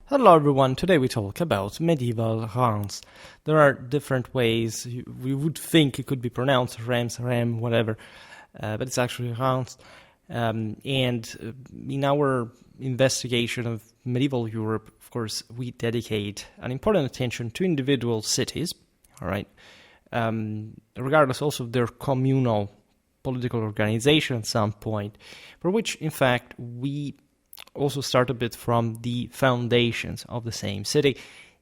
Hello everyone, today we talk about medieval Reims. There are different ways we would think it could be pronounced, Reims, Rem, whatever, but it's actually Reims. And in our investigation of medieval Europe, of course, we dedicate an important attention to individual cities, all right, regardless also of their communal political organization at some point, for which, in fact, we also start a bit from the foundations of the same city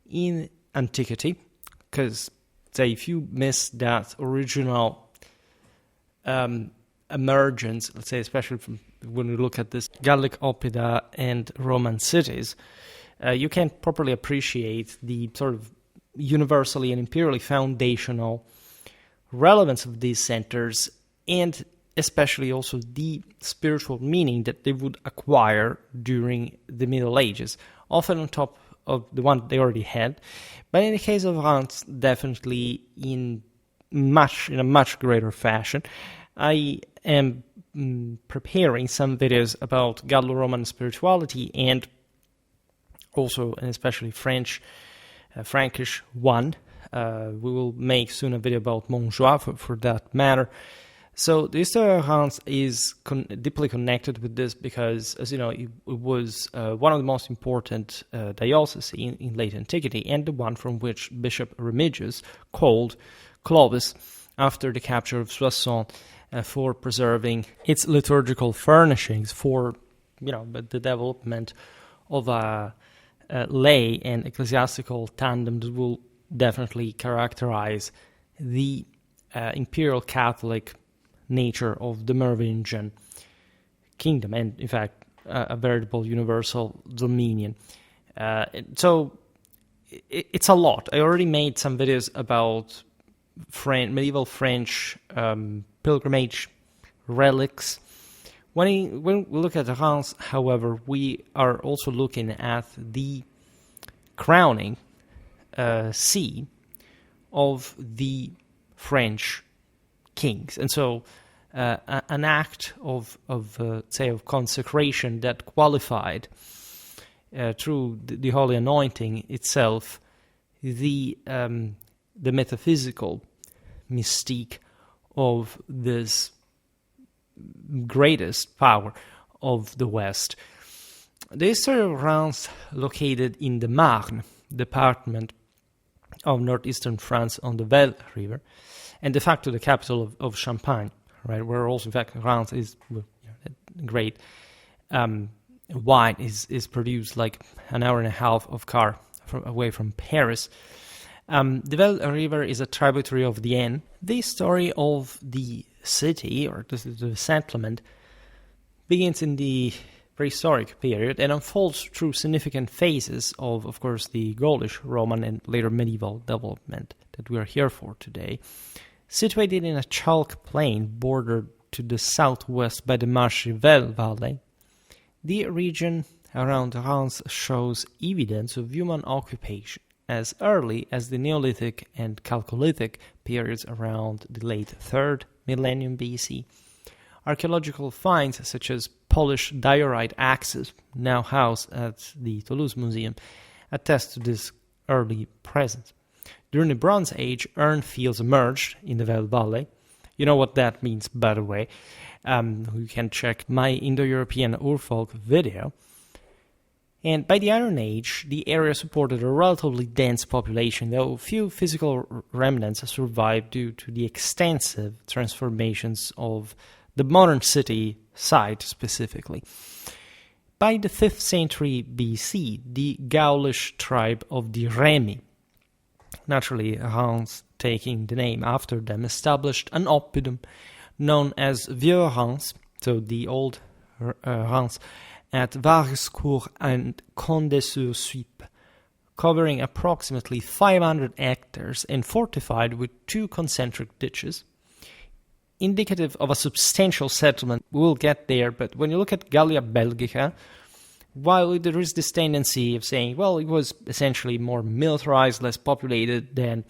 in antiquity, because, say, if you miss that original emergence, let's say, especially from when we look at this Gallic Oppida and Roman cities, you can't properly appreciate the sort of universally and imperially foundational relevance of these centers, and especially also the spiritual meaning that they would acquire during the Middle Ages, often on top of the one they already had. But in the case of Reims, definitely in a much greater fashion. I am preparing some videos about Gallo-Roman spirituality and also, and especially Frankish one. We will make soon a video about Montjoie for that matter. So the history of Reims is deeply connected with this because, as you know, it was one of the most important dioceses in late antiquity, and the one from which Bishop Remigius called Clovis after the capture of Soissons for preserving its liturgical furnishings for, the development of a lay and ecclesiastical tandem that will definitely characterize the imperial Catholic nature of the Merovingian kingdom, and in fact a veritable universal dominion. So it's a lot. I already made some videos about medieval French pilgrimage relics. When we look at Reims, however, we are also looking at the crowning see of the French kings, and so an act of consecration that qualified through the holy anointing itself the metaphysical mystique of this greatest power of the West. The history of Reims, located in the Marne department of northeastern France on the Vesle River, and de facto the capital of Champagne, right, where also, in fact, Reims is great. Wine is produced like an hour and a half of car away from Paris. The Vesle River is a tributary of the Aisne. The story of the city, or the settlement, begins in the prehistoric period and unfolds through significant phases of course, the Gaulish, Roman, and later medieval development that we are here for today. Situated in a chalk plain bordered to the southwest by the marshy Vesle Valley, the region around Reims shows evidence of human occupation as early as the Neolithic and Chalcolithic periods around the late 3rd millennium BC. Archaeological finds such as polished diorite axes, now housed at the Toulouse Museum, attest to this early presence. During the Bronze Age, urn fields emerged in the Vesle Valley. You know what that means, by the way. You can check my Indo-European Urfolk video. And by the Iron Age, the area supported a relatively dense population, though few physical remnants survived due to the extensive transformations of the modern city site specifically. By the 5th century BC, the Gaulish tribe of the Remi, naturally Reims taking the name after them, established an oppidum known as Vieux Reims, so the old Reims, at Varescourt and Condé-sur-Suippe, covering approximately 500 hectares and fortified with 2 concentric ditches, indicative of a substantial settlement. We'll get there, but when you look at Gallia Belgica, while there is this tendency of saying, well, it was essentially more militarized, less populated than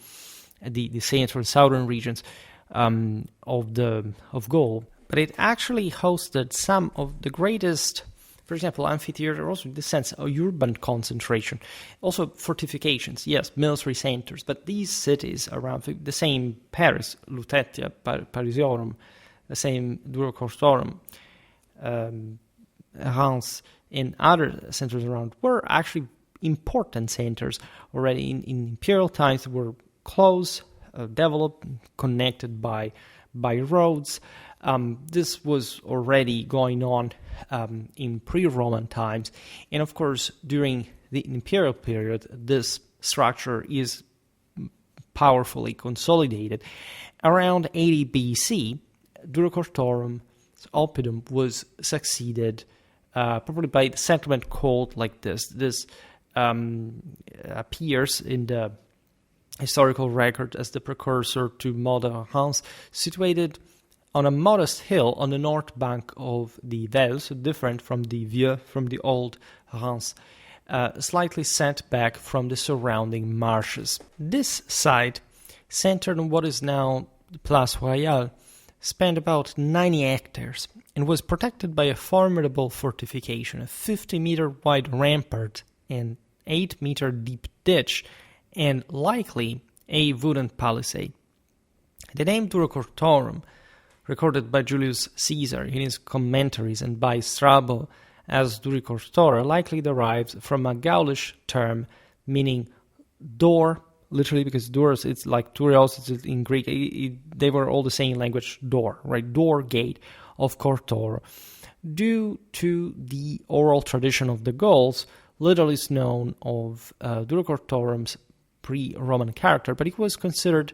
the central and southern regions of Gaul, but it actually hosted some of the greatest For example, amphitheater also in the sense of urban concentration. Also fortifications, yes, military centers, but these cities around the same Paris, Lutetia, Parisiorum, the same Dura Cortorum, Reims, and other centers around were actually important centers already in imperial times. Were close, developed, connected by roads. This was already going on in pre-Roman times, and of course during the imperial period this structure is powerfully consolidated. Around 80 BC, Dura Cortorum's oppidum was succeeded probably by the settlement called like this. This appears in the historical record as the precursor to modern Reims, situated on a modest hill on the north bank of the Vel, so different from the Vieux, from the old Reims, slightly set back from the surrounding marshes. This site, centered on what is now the Place Royale, spanned about 90 hectares and was protected by a formidable fortification, a 50-meter wide rampart and 8-meter deep ditch, and likely a wooden palisade. The name Dura Cortorum, recorded by Julius Caesar in his commentaries and by Strabo as Duri Cortora, likely derives from a Gaulish term meaning door, literally because doors, it's like Turios, it's in Greek, they were all the same language, door, right? Door, gate of Cortoro. Due to the oral tradition of the Gauls, little is known of Dura Cortorum's pre-Roman character, but it was considered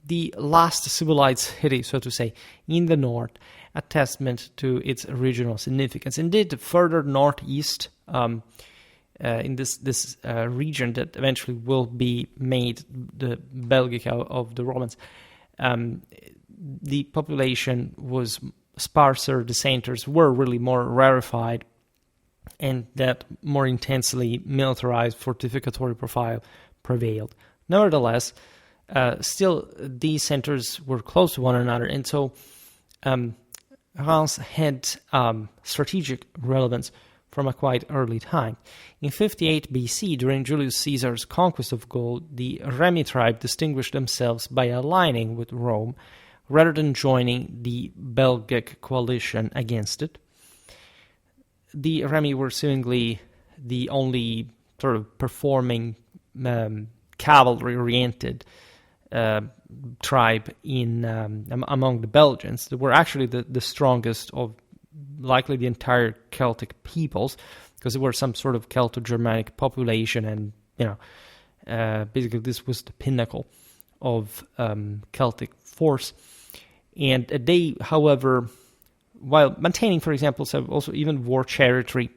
the last civilized city, so to say, in the north, a testament to its original significance. Indeed, further northeast, in this region that eventually will be made the Belgica of the Romans, the population was sparser, the centers were really more rarefied, and that more intensely militarized fortificatory profile prevailed. Nevertheless, still these centers were close to one another, and so Reims had strategic relevance from a quite early time. In 58 BC, during Julius Caesar's conquest of Gaul, the Remi tribe distinguished themselves by aligning with Rome rather than joining the Belgic coalition against it. The Remi were seemingly the only sort of performing cavalry-oriented tribe in among the Belgians. They were actually the strongest of likely the entire Celtic peoples, because there were some sort of Celto-Germanic population, and basically this was the pinnacle of Celtic force. And they, however, while maintaining, for example, also even war territory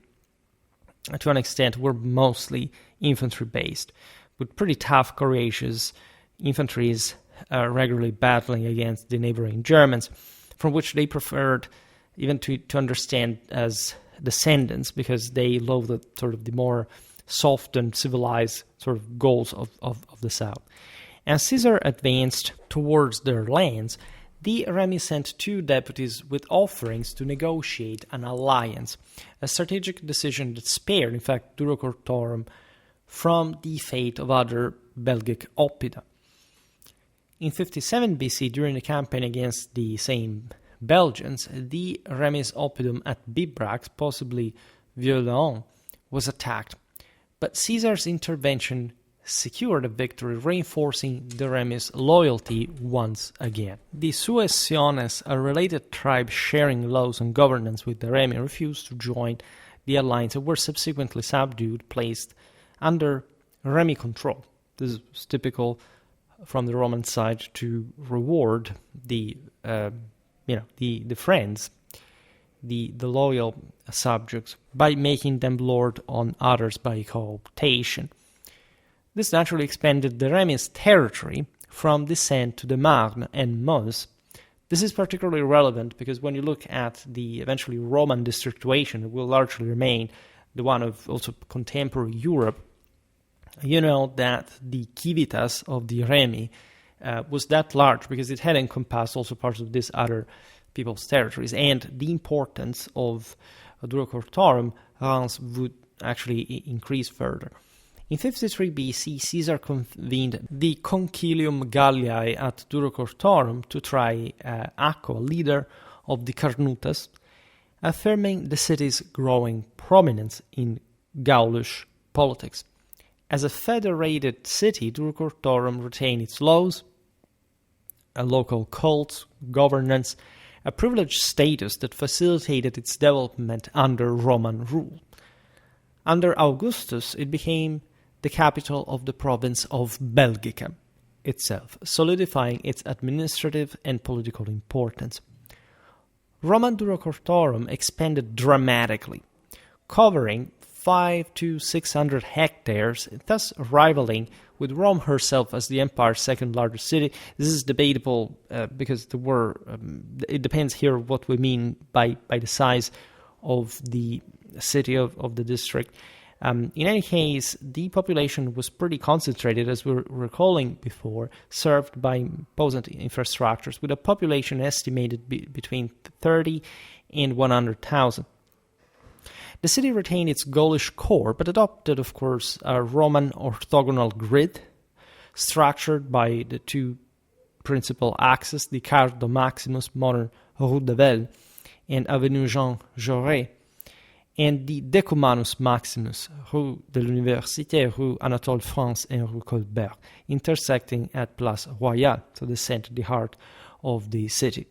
to an extent, were mostly infantry-based, with pretty tough, courageous infantries regularly battling against the neighboring Germans, from which they preferred even to understand as descendants, because they loathed sort of the more soft and civilized sort of Gauls of the south. As Caesar advanced towards their lands, the Remi sent 2 deputies with offerings to negotiate an alliance, a strategic decision that spared, in fact, Dura Cortorum from the fate of other Belgic oppida. In 57 BC, during the campaign against the same Belgians, the Remi's oppidum at Bibrax, possibly Vieux-Laon, was attacked, but Caesar's intervention secured a victory, reinforcing the Remi's loyalty once again. The Suessiones, a related tribe sharing laws and governance with the Remi, refused to join the alliance and were subsequently subdued, placed under Remi control. This is typical from the Roman side to reward the friends, the loyal subjects, by making them lord on others by cooptation. This naturally expanded the Remi's territory from the Seine to the Marne and Meuse. This is particularly relevant because when you look at the eventually Roman districtuation, it will largely remain the one of also contemporary Europe. You know that the civitas of the Remi was that large because it had encompassed also parts of these other people's territories, and the importance of Dura Cortorum, Reims would actually increase further. In 53 BC, Caesar convened the Concilium Galliae at Dura Cortorum to try Acco, leader of the Carnutas, affirming the city's growing prominence in Gaulish politics. As a federated city, Dura Cortorum retained its laws, a local cult, governance, a privileged status that facilitated its development under Roman rule. Under Augustus, it became the capital of the province of Belgica itself, solidifying its administrative and political importance. Roman Dura Cortorum expanded dramatically, covering 500 to 600 hectares, thus rivaling with Rome herself as the empire's second largest city. This is debatable because it depends here what we mean by the size of the city of the district. In any case, the population was pretty concentrated, as we were recalling before, served by imposing infrastructures, with a population estimated between 30 and 100,000. The city retained its Gaulish core, but adopted, of course, a Roman orthogonal grid, structured by the two principal axes, the Cardo Maximus, modern Rue de Velle, and Avenue Jean Jaurès, and the Decumanus Maximus, Rue de l'Université, Rue Anatole France, and Rue Colbert, intersecting at Place Royale, so the center, the heart of the city.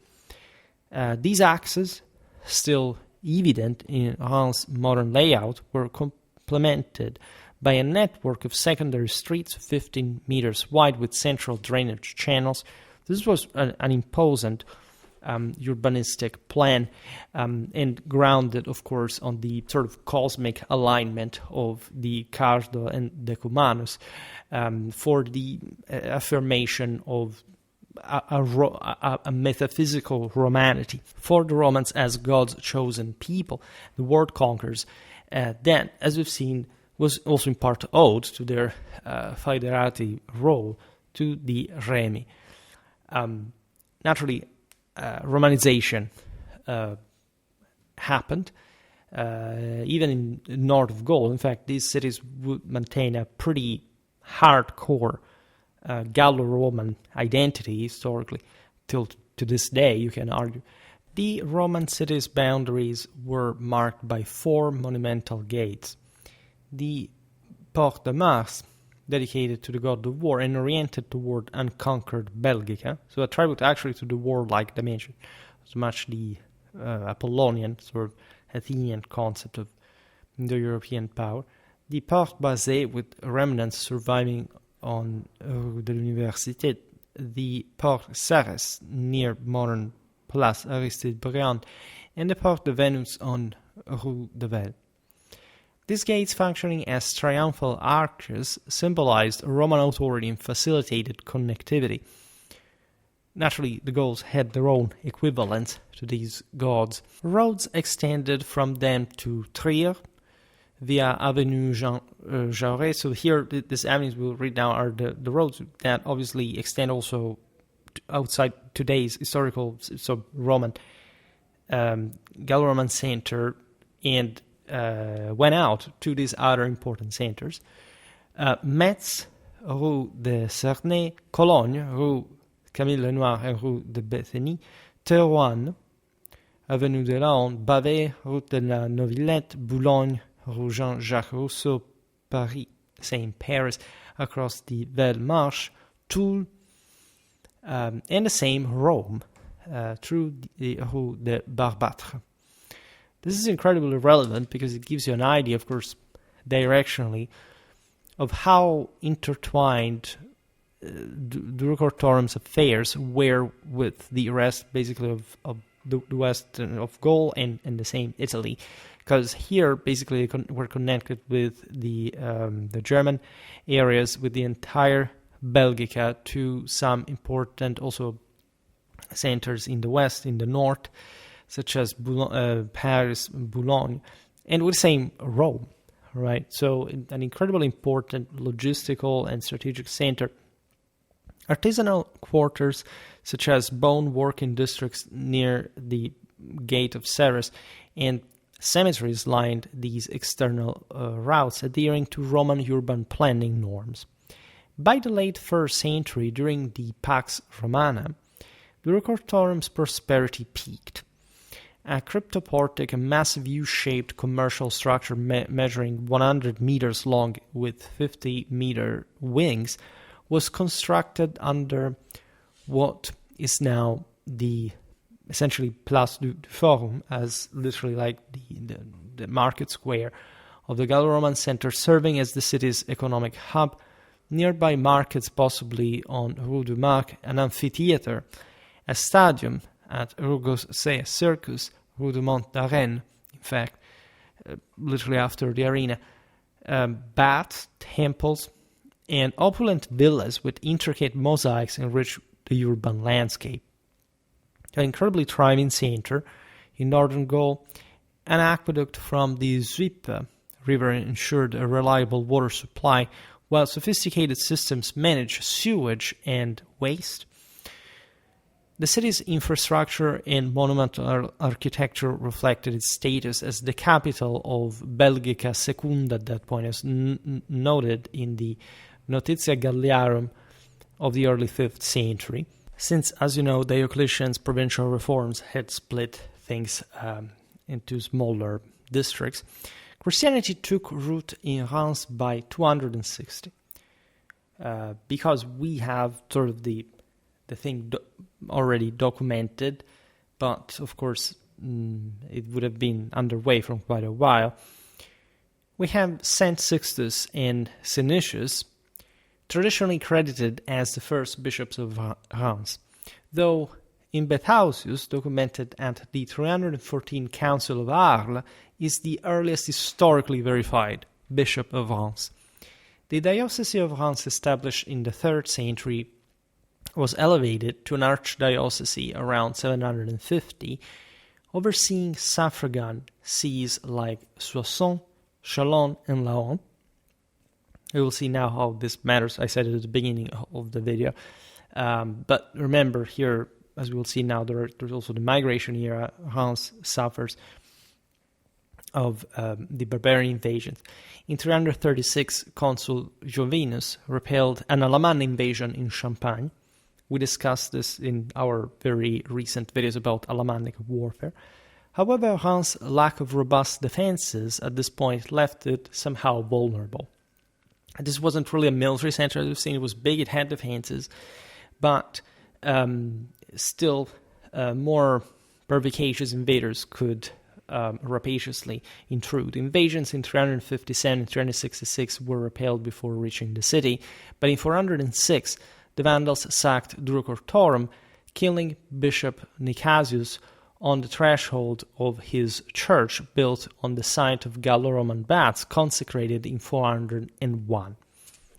These axes, still evident in Reims' modern layout, were complemented by a network of secondary streets 15 meters wide with central drainage channels. This was an imposing urbanistic plan and grounded, of course, on the sort of cosmic alignment of the Cardo and Decumanus for the affirmation of a metaphysical Romanity for the Romans as God's chosen people, the world conquerors. Then, as we've seen, was also in part owed to their federati role to the Remi. Naturally, Romanization happened, even in north of Gaul. In fact, these cities would maintain a pretty hardcore Gallo-Roman identity historically, till to this day, you can argue. The Roman city's boundaries were marked by 4 monumental gates. The Porte de Mars, dedicated to the god of war and oriented toward unconquered Belgica, so attributed actually to the warlike dimension, as much the Apollonian, sort of Athenian concept of Indo-European power. The Porte Basée, with remnants surviving on Rue de l'Université, the Porte Sarres, near modern Place Aristide Briand, and the Porte de Venus on Rue de Velle. These gates, functioning as triumphal arches, symbolized Roman authority and facilitated connectivity. Naturally, the Gauls had their own equivalents to these gods. Roads extended from them to Trier via Avenue Jean Jaurès. So here, these avenues we'll read now are the roads that obviously extend also outside today's historical, so Roman, Gallo-Roman center, and went out to these other important centers. Metz, Rue de Cernay, Cologne, Rue Camille Lenoir, and Rue de Bétheny, Thérouanne, Avenue de Laon, Bavay, Route de la Novillette, Boulogne, Rue Jean-Jacques Rousseau, Paris, same Paris, across the Velle Marche, Toul, and the same Rome, through the Rue de Barbâtre. This is incredibly relevant because it gives you an idea, of course, directionally, of how intertwined Dura Cortorum's affairs were with the rest, basically, of the west of Gaul and the same Italy. Because here, basically, we're connected with the German areas, with the entire Belgica, to some important also centers in the west, in the north, such as Paris, Boulogne, and with the same Rome, right? So an incredibly important logistical and strategic center. Artisanal quarters, such as bone working districts near the Gate of Serres, and Cemeteries lined these external routes, adhering to Roman urban planning norms. By the late 1st century, during the Pax Romana, Durocortorum's prosperity peaked. A cryptoportic, a massive U-shaped commercial structure measuring 100 meters long with 50-meter wings, was constructed under what is now the essentially Place du Forum, as literally like the market square of the Gallo-Roman center, serving as the city's economic hub. Nearby markets, possibly on Rue du Marc, an amphitheater, a stadium at Rue Gosset Circus, Rue du Mont d'Arène, in fact, literally after the arena, baths, temples, and opulent villas with intricate mosaics enrich the urban landscape. An incredibly thriving center in northern Gaul, an aqueduct from the Zuippe river ensured a reliable water supply, while sophisticated systems managed sewage and waste. The city's infrastructure and monumental architecture reflected its status as the capital of Belgica Secunda at that point, as noted in the Notitia Galliarum of the early 5th century, since, as you know, Diocletian's provincial reforms had split things into smaller districts. Christianity took root in Reims by 260, because we have sort of the thing already documented, but of course it would have been underway for quite a while. We have Saint Sixtus and Saint-Nicaise, traditionally credited as the first bishops of Reims, though in Bethausius, documented at the 314 Council of Arles, is the earliest historically verified bishop of Reims. The diocese of Reims, established in the 3rd century, was elevated to an archdiocese around 750, overseeing suffragan sees like Soissons, Chalon, and Laon. We will see now how this matters. I said it at the beginning of the video. But remember here, as we will see now, there's also the migration era. Reims suffers of the barbarian invasions. In 336, Consul Jovinus repelled an Alamanni invasion in Champagne. We discussed this in our very recent videos about Alemannic warfare. However, Reims' lack of robust defenses at this point left it somehow vulnerable. This wasn't really a military center, as we've seen. It was big, it had defenses, but still more pervicacious invaders could rapaciously intrude. Invasions in 357 and 366 were repelled before reaching the city, but in 406, the Vandals sacked Durocortorum, killing Bishop Nicasius on the threshold of his church built on the site of Gallo-Roman baths consecrated in 401.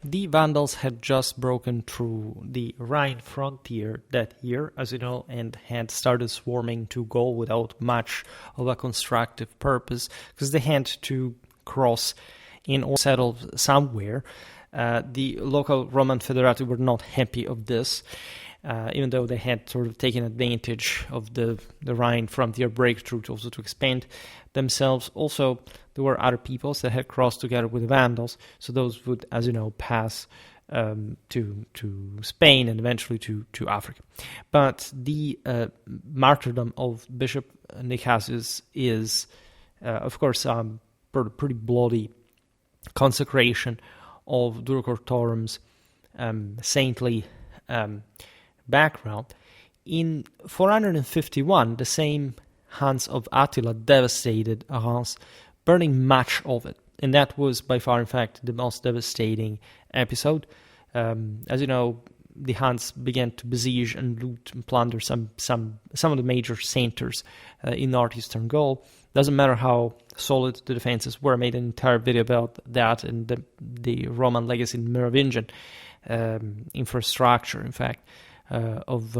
The Vandals had just broken through the Rhine frontier that year, as you know, and had started swarming to Gaul without much of a constructive purpose, because they had to cross in or settle somewhere. The local Roman Federati were not happy of this, even though they had sort of taken advantage of the Rhine frontier breakthrough also to expand themselves. Also, there were other peoples that had crossed together with the Vandals, so those would, as you know, pass to Spain and eventually to Africa. But the martyrdom of Bishop Nicasius is, of course, pretty bloody consecration of Durocortorum's saintly background. In 451, the same Hans of Attila devastated Reims, burning much of it, and that was by far, in fact, the most devastating episode. As you know, the Huns began to besiege and loot and plunder some of the major centers in northeastern Gaul. Doesn't matter how solid the defenses were. I made an entire video about that and the Roman legacy in Merovingian infrastructure, in fact, of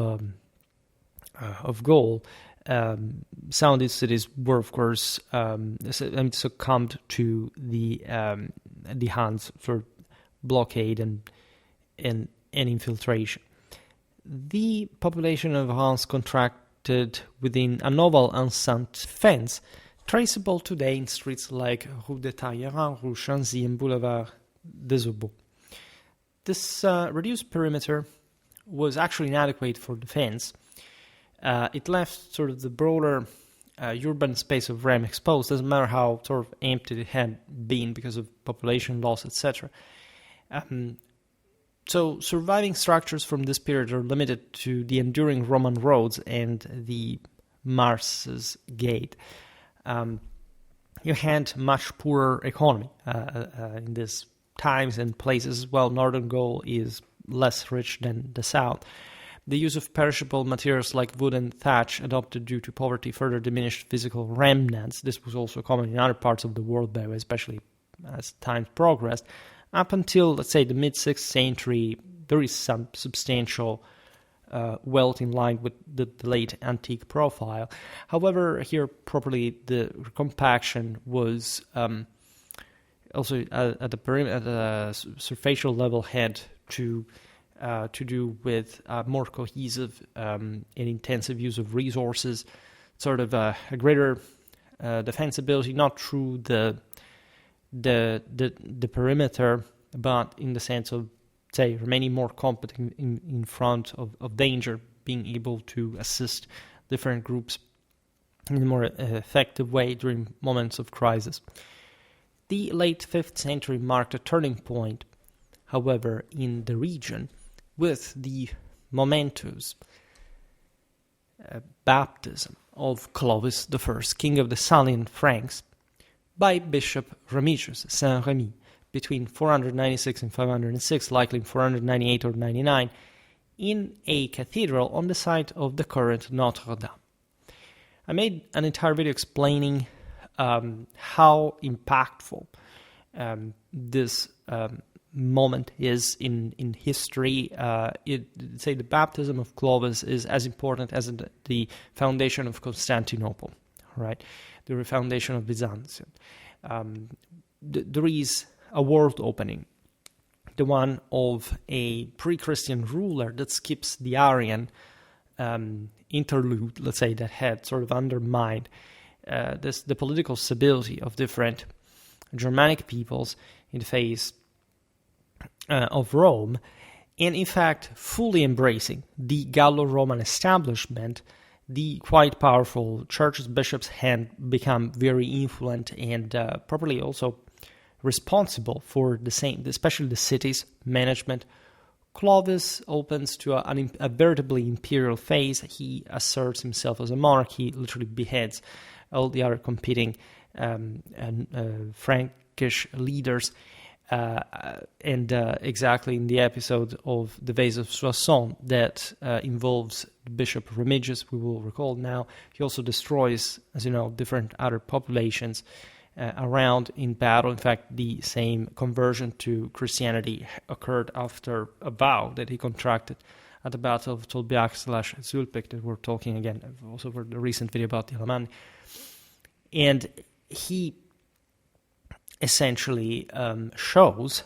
Gaul. Some of these cities were, of course, succumbed to the Huns for blockade and infiltration. The population of Reims contracted within a novel enceinte fence traceable today in streets like Rue de Talleyrand, Rue Chanzy, and Boulevard des Aubeaux. This reduced perimeter was actually inadequate for defense. It left sort of the broader urban space of Reims exposed, doesn't matter how sort of empty it had been because of population loss, etc. So surviving structures from this period are limited to the enduring Roman roads and the Mars's Gate. You had much poorer economy in these times and places as well. Northern Gaul is less rich than the south. The use of perishable materials like wood and thatch adopted due to poverty further diminished physical remnants. This was also common in other parts of the world, by the way, especially as time progressed. Up until, let's say, the mid-6th century, there is some substantial wealth in line with the late antique profile. However, here properly the compaction was also at the perimeter, at the surfacial level, had to do with more cohesive and intensive use of resources, sort of a greater defensibility, not through the perimeter, but in the sense of, say, remaining more competent in front of danger, being able to assist different groups in a more effective way during moments of crisis. The late 5th century marked a turning point, however, in the region, with the momentous baptism of Clovis I, king of the Salian Franks, by Bishop Remigius Saint-Remy between 496 and 506, likely in 498 or 99, in a cathedral on the site of the current Notre-Dame. I made an entire video explaining how impactful this moment is in history. Say the baptism of Clovis is as important as the foundation of Constantinople, right? The refoundation of Byzantium. There is a world opening, the one of a pre-Christian ruler that skips the Arian interlude, let's say, that had sort of undermined the political stability of different Germanic peoples in the face of Rome, and in fact fully embracing the Gallo-Roman establishment. The quite powerful churches, bishops had become very influent and probably also responsible for especially the city's management. Clovis opens to a veritably imperial phase. He asserts himself as a monarch. He literally beheads all the other competing Frankish leaders. And exactly in the episode of the Vase of Soissons that involves Bishop Remigius, we will recall now, he also destroys, as you know, different other populations around in battle. In fact, the same conversion to Christianity occurred after a vow that he contracted at the Battle of Tolbiac/Zulpich that we're talking again, also for the recent video about the Alemanni. And he essentially shows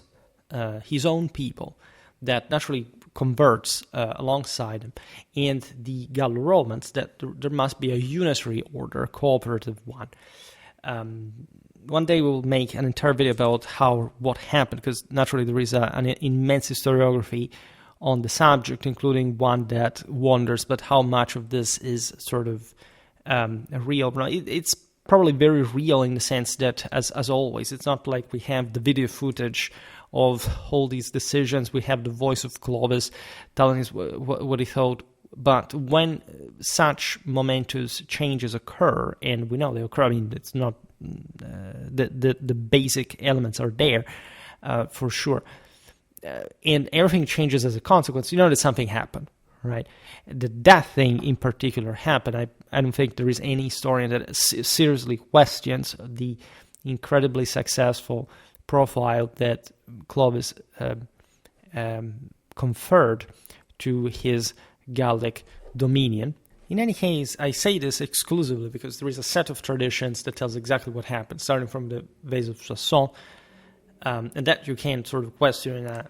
his own people that naturally converts alongside him, and the Gallo-Romans, that there must be a unitary order, a cooperative one. One day we'll make an entire video about what happened, because naturally there is an immense historiography on the subject, including one that wonders, but how much of this is sort of real? It's probably very real in the sense that, as always, it's not like we have the video footage of all these decisions. We have the voice of Clovis telling us what he thought. But when such momentous changes occur, and we know they occur, I mean, it's not the basic elements are there for sure, and everything changes as a consequence. You know that something happened, right? The death thing in particular happened. I don't think there is any historian that seriously questions the incredibly successful profile that Clovis conferred to his Gallic dominion. In any case, I say this exclusively because there is a set of traditions that tells exactly what happened, starting from the Vase of Soissons, and that you can sort of question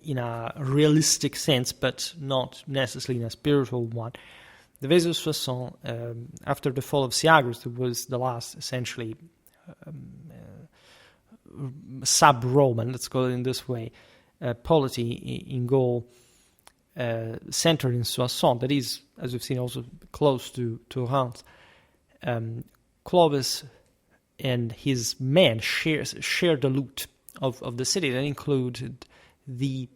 in a realistic sense, but not necessarily in a spiritual one. the Vase of Soissons, after the fall of Siagris, it was the last, essentially, sub-Roman, let's call it in this way, polity in Gaul, centered in Soissons, that is, as we've seen, also close to Reims. Clovis and his men shared the loot of the city. That included the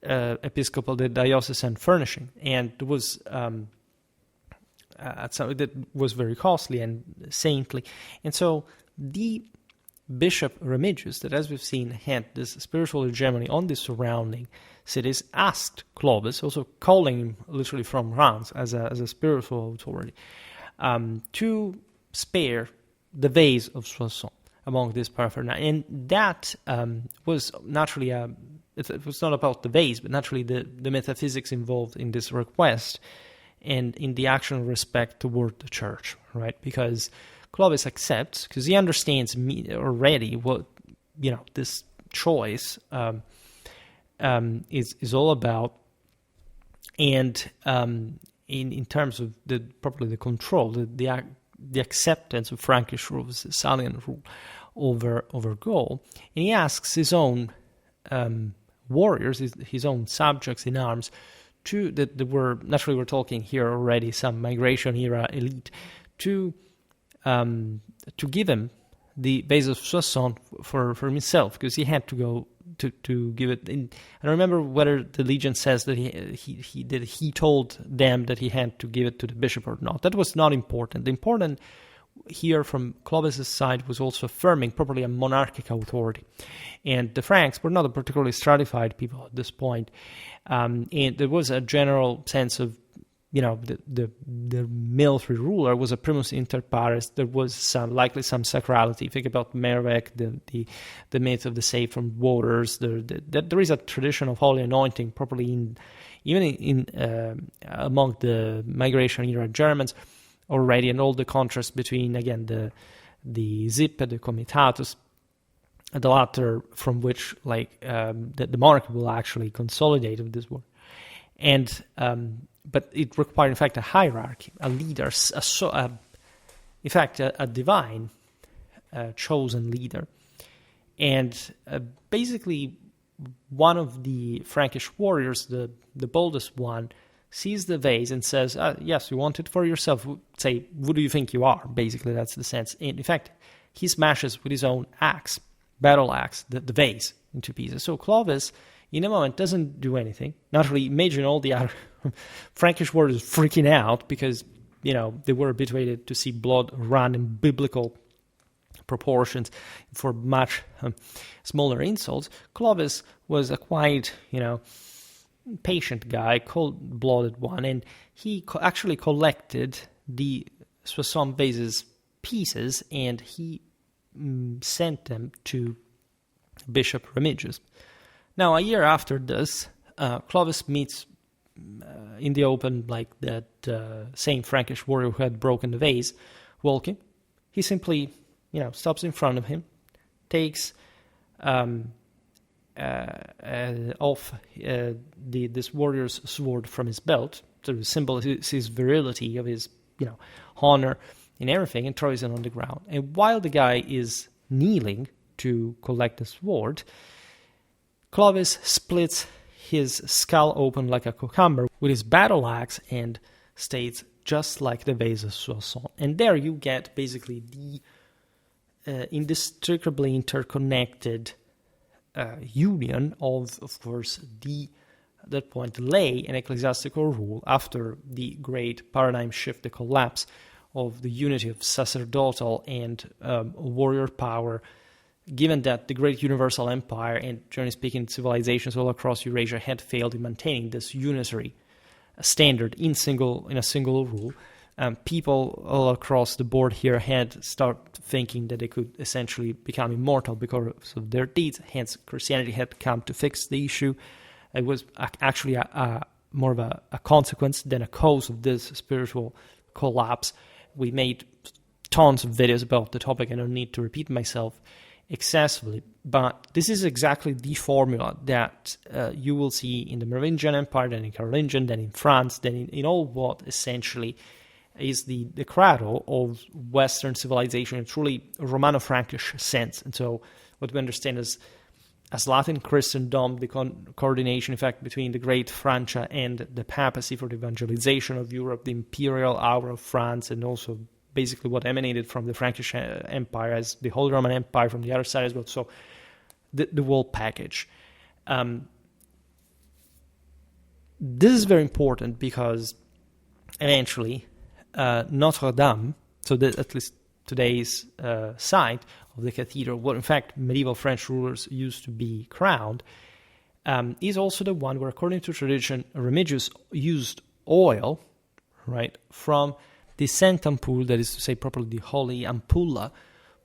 the diocesan furnishing, and it was that was very costly and saintly. And so the Bishop Remigius, that as we've seen had this spiritual hegemony on the surrounding cities, asked Clovis, also calling him literally from Reims as a spiritual authority, to spare the vase of Soissons among this paraphernalia. And that was naturally, it was not about the vase, but naturally the metaphysics involved in this request and in the actual respect toward the church, right? Because Clovis accepts, because he understands already what, this choice is all about, and in terms of the control, the acceptance of Frankish rule, the Salian rule over Gaul, and he asks his own warriors, his own subjects in arms, we're talking here already some migration era elite, to give him the base of Soissons for himself, because he had to go to give it. I don't remember whether the legend says that he told them that he had to give it to the bishop or not. That was not important. The important here from Clovis' side was also affirming properly a monarchical authority. And the Franks were not a particularly stratified people at this point. And there was a general sense of, the military ruler was a primus inter pares. There was likely some sacrality. Think about Mervec, the myth of the saved from waters. There is a tradition of holy anointing properly even among the migration era Germans already, and all the contrast between, again, the Zippe, the Comitatus, the latter from which the monarchy will actually consolidate with this war. And but it required, in fact, a hierarchy, a leader, in fact, a divine chosen leader. And basically, one of the Frankish warriors, the boldest one, sees the vase and says, yes, you want it for yourself. Say, who do you think you are? Basically, that's the sense. And in fact, he smashes with his own axe, battle axe, the vase into pieces. So Clovis, in a moment, doesn't do anything. Naturally, imagine all the other Frankish warriors freaking out because, they were habituated to see blood run in biblical proportions for much smaller insults. Clovis was a quite, patient guy, cold-blooded one, and he actually collected the Soissons vases pieces, and he sent them to Bishop Remigius. Now, a year after this, Clovis meets in the open, that same Frankish warrior who had broken the vase, walking. He simply, stops in front of him, takes off this warrior's sword from his belt, to symbolize his virility, of his, honor and everything, and throws it on the ground. And while the guy is kneeling to collect the sword, Clovis splits his skull open like a cucumber with his battle axe and states, just like the vase of Soissons. And there you get basically the inextricably interconnected union of course, at that point, lay and ecclesiastical rule after the great paradigm shift, the collapse of the unity of sacerdotal and warrior power, given that the great universal empire and, generally speaking, civilizations all across Eurasia had failed in maintaining this unitary standard in a single rule. People all across the board here had started thinking that they could essentially become immortal because of their deeds. Hence, Christianity had come to fix the issue. It was actually more of a consequence than a cause of this spiritual collapse. We made tons of videos about the topic. I don't need to repeat myself. excessively. But this is exactly the formula that you will see in the Merovingian Empire, then in Carolingian, then in France, then in all what essentially is the cradle of Western civilization in truly Romano-Frankish sense. And so what we understand as Latin Christendom, the coordination, in fact, between the Great Francia and the papacy for the evangelization of Europe, the imperial hour of France, and also basically what emanated from the Frankish Empire as the Holy Roman Empire from the other side as well. So the whole package. This is very important because eventually Notre-Dame, so at least today's site of the cathedral, where in fact medieval French rulers used to be crowned, is also the one where, according to tradition, Remigius used oil, right, from the Saint Ampoule, that is to say properly the Holy Ampulla,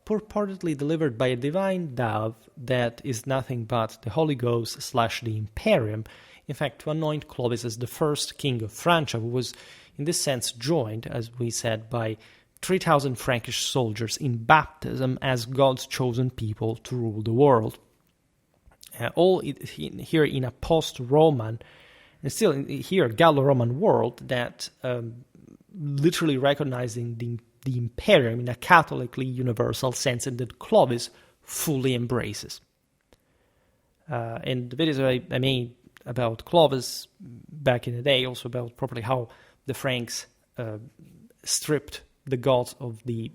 purportedly delivered by a divine dove that is nothing but the Holy Ghost / the Imperium, in fact, to anoint Clovis as the first king of Francia, who was, in this sense, joined, as we said, by 3,000 Frankish soldiers in baptism as God's chosen people to rule the world. All here in a post-Roman, and still here, Gallo-Roman world that literally recognizing the imperium in a Catholically universal sense, and that Clovis fully embraces. And the videos I made about Clovis back in the day, also about properly how the Franks stripped the gods of the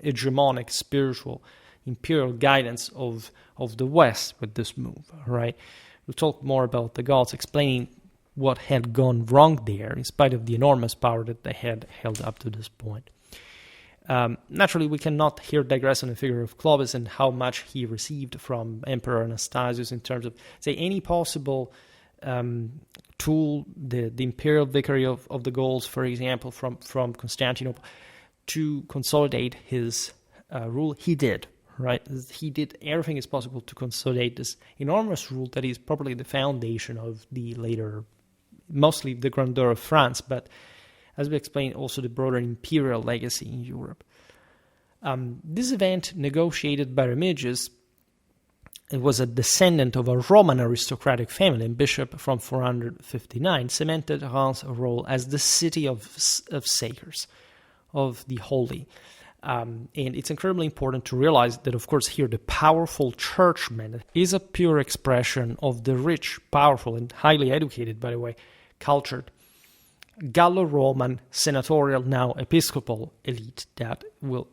hegemonic spiritual imperial guidance of the West with this move, right? We'll talk more about the gods, explaining what had gone wrong there, in spite of the enormous power that they had held up to this point. Naturally, we cannot here digress on the figure of Clovis and how much he received from Emperor Anastasius in terms of, say, any possible tool, the imperial vicary of the Gauls, for example, from Constantinople, to consolidate his rule. He did, right? He did everything is possible to consolidate this enormous rule that is probably the foundation of the later, mostly the grandeur of France, but as we explained, also the broader imperial legacy in Europe. This event, negotiated by Remigius, it was a descendant of a Roman aristocratic family and bishop from 459, cemented Reims' role as the city of Sakers, of the holy. And it's incredibly important to realize that, of course, here the powerful churchman is a pure expression of the rich, powerful, and highly educated, by the way, cultured Gallo-Roman senatorial, now episcopal elite that will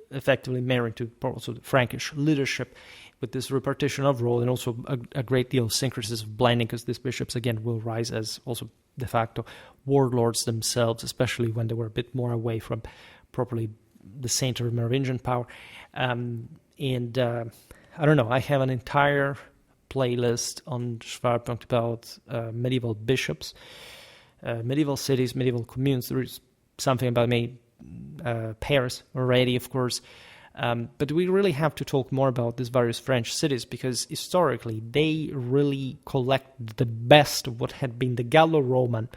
effectively marry to also the Frankish leadership with this repartition of role, and also a great deal of syncresis of blending, because these bishops, again, will rise as also de facto warlords themselves, especially when they were a bit more away from properly the center of Merovingian power. I don't know, I have an entire playlist on Schwerpunkt about medieval bishops, medieval cities, medieval communes. There is something about Paris already, of course. But we really have to talk more about these various French cities, because historically they really collect the best of what had been the Gallo-Roman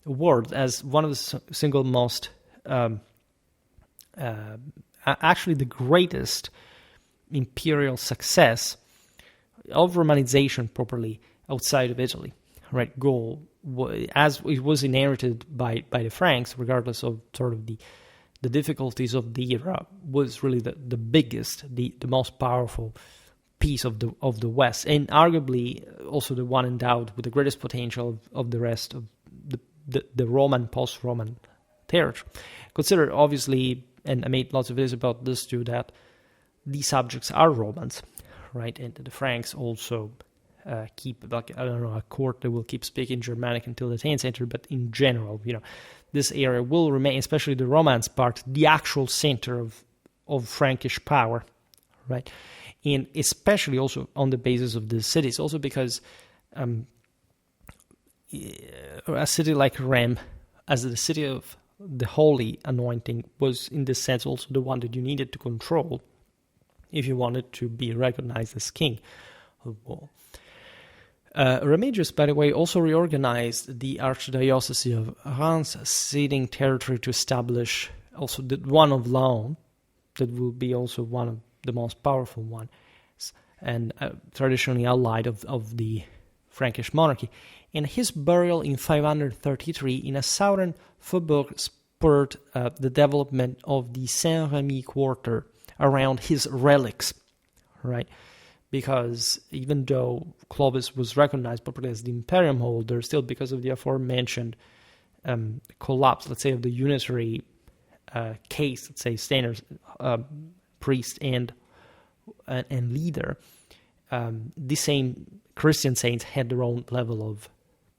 world as one of the single most, actually the greatest imperial success of Romanization properly outside of Italy, right? Gaul, as it was inherited by the Franks, regardless of sort of the difficulties of the era, was really the biggest, the most powerful piece of the West, and arguably also the one endowed with the greatest potential of the rest of the Roman, post-Roman territory. Consider, obviously, and I made lots of videos about this too, that these subjects are Romans, right? And the Franks also keep, like, I don't know, a court that will keep speaking Germanic until the 10th century, but in general, this area will remain, especially the Romance part, the actual center of Frankish power, right? And especially also on the basis of the cities, also because a city like Reims, as the city of the holy anointing, was in this sense also the one that you needed to control if you wanted to be recognized as king of Gaul. Remigius, by the way, also reorganized the Archdiocese of Reims, ceding territory to establish also the one of Laon, that will be also one of the most powerful one, and traditionally allied of the Frankish monarchy. And his burial in 533 in a southern faubourg spurred the development of the Saint-Remy quarter around his relics, right? Because even though Clovis was recognized properly as the imperium holder, still because of the aforementioned collapse, let's say, of the unitary case, let's say, standards, priest and leader, the same Christian saints had their own level of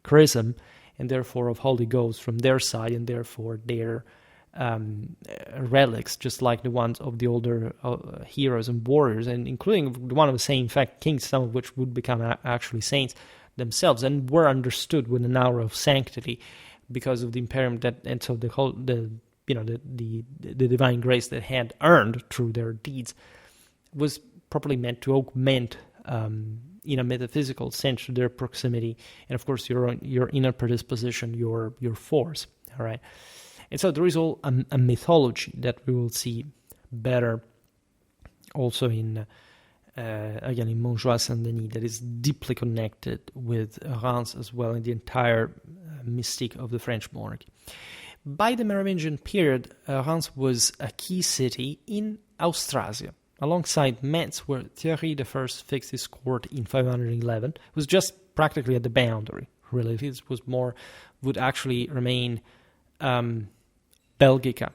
chrism and therefore of Holy Ghost from their side, and therefore their relics, just like the ones of the older heroes and warriors, and including the one of the same, in fact, kings, some of which would become actually saints themselves, and were understood with an aura of sanctity because of the imperium that, and so the whole the divine grace that had earned through their deeds was properly meant to augment in a metaphysical sense their proximity, and of course your inner predisposition, your force. All right. And so there is all a mythology that we will see better also in, again, in Montjoie Saint-Denis, that is deeply connected with Reims as well, in the entire mystique of the French monarchy. By the Merovingian period, Reims was a key city in Austrasia, alongside Metz, where Thierry I fixed his court in 511. It was just practically at the boundary, really. It was more, would actually remain Belgica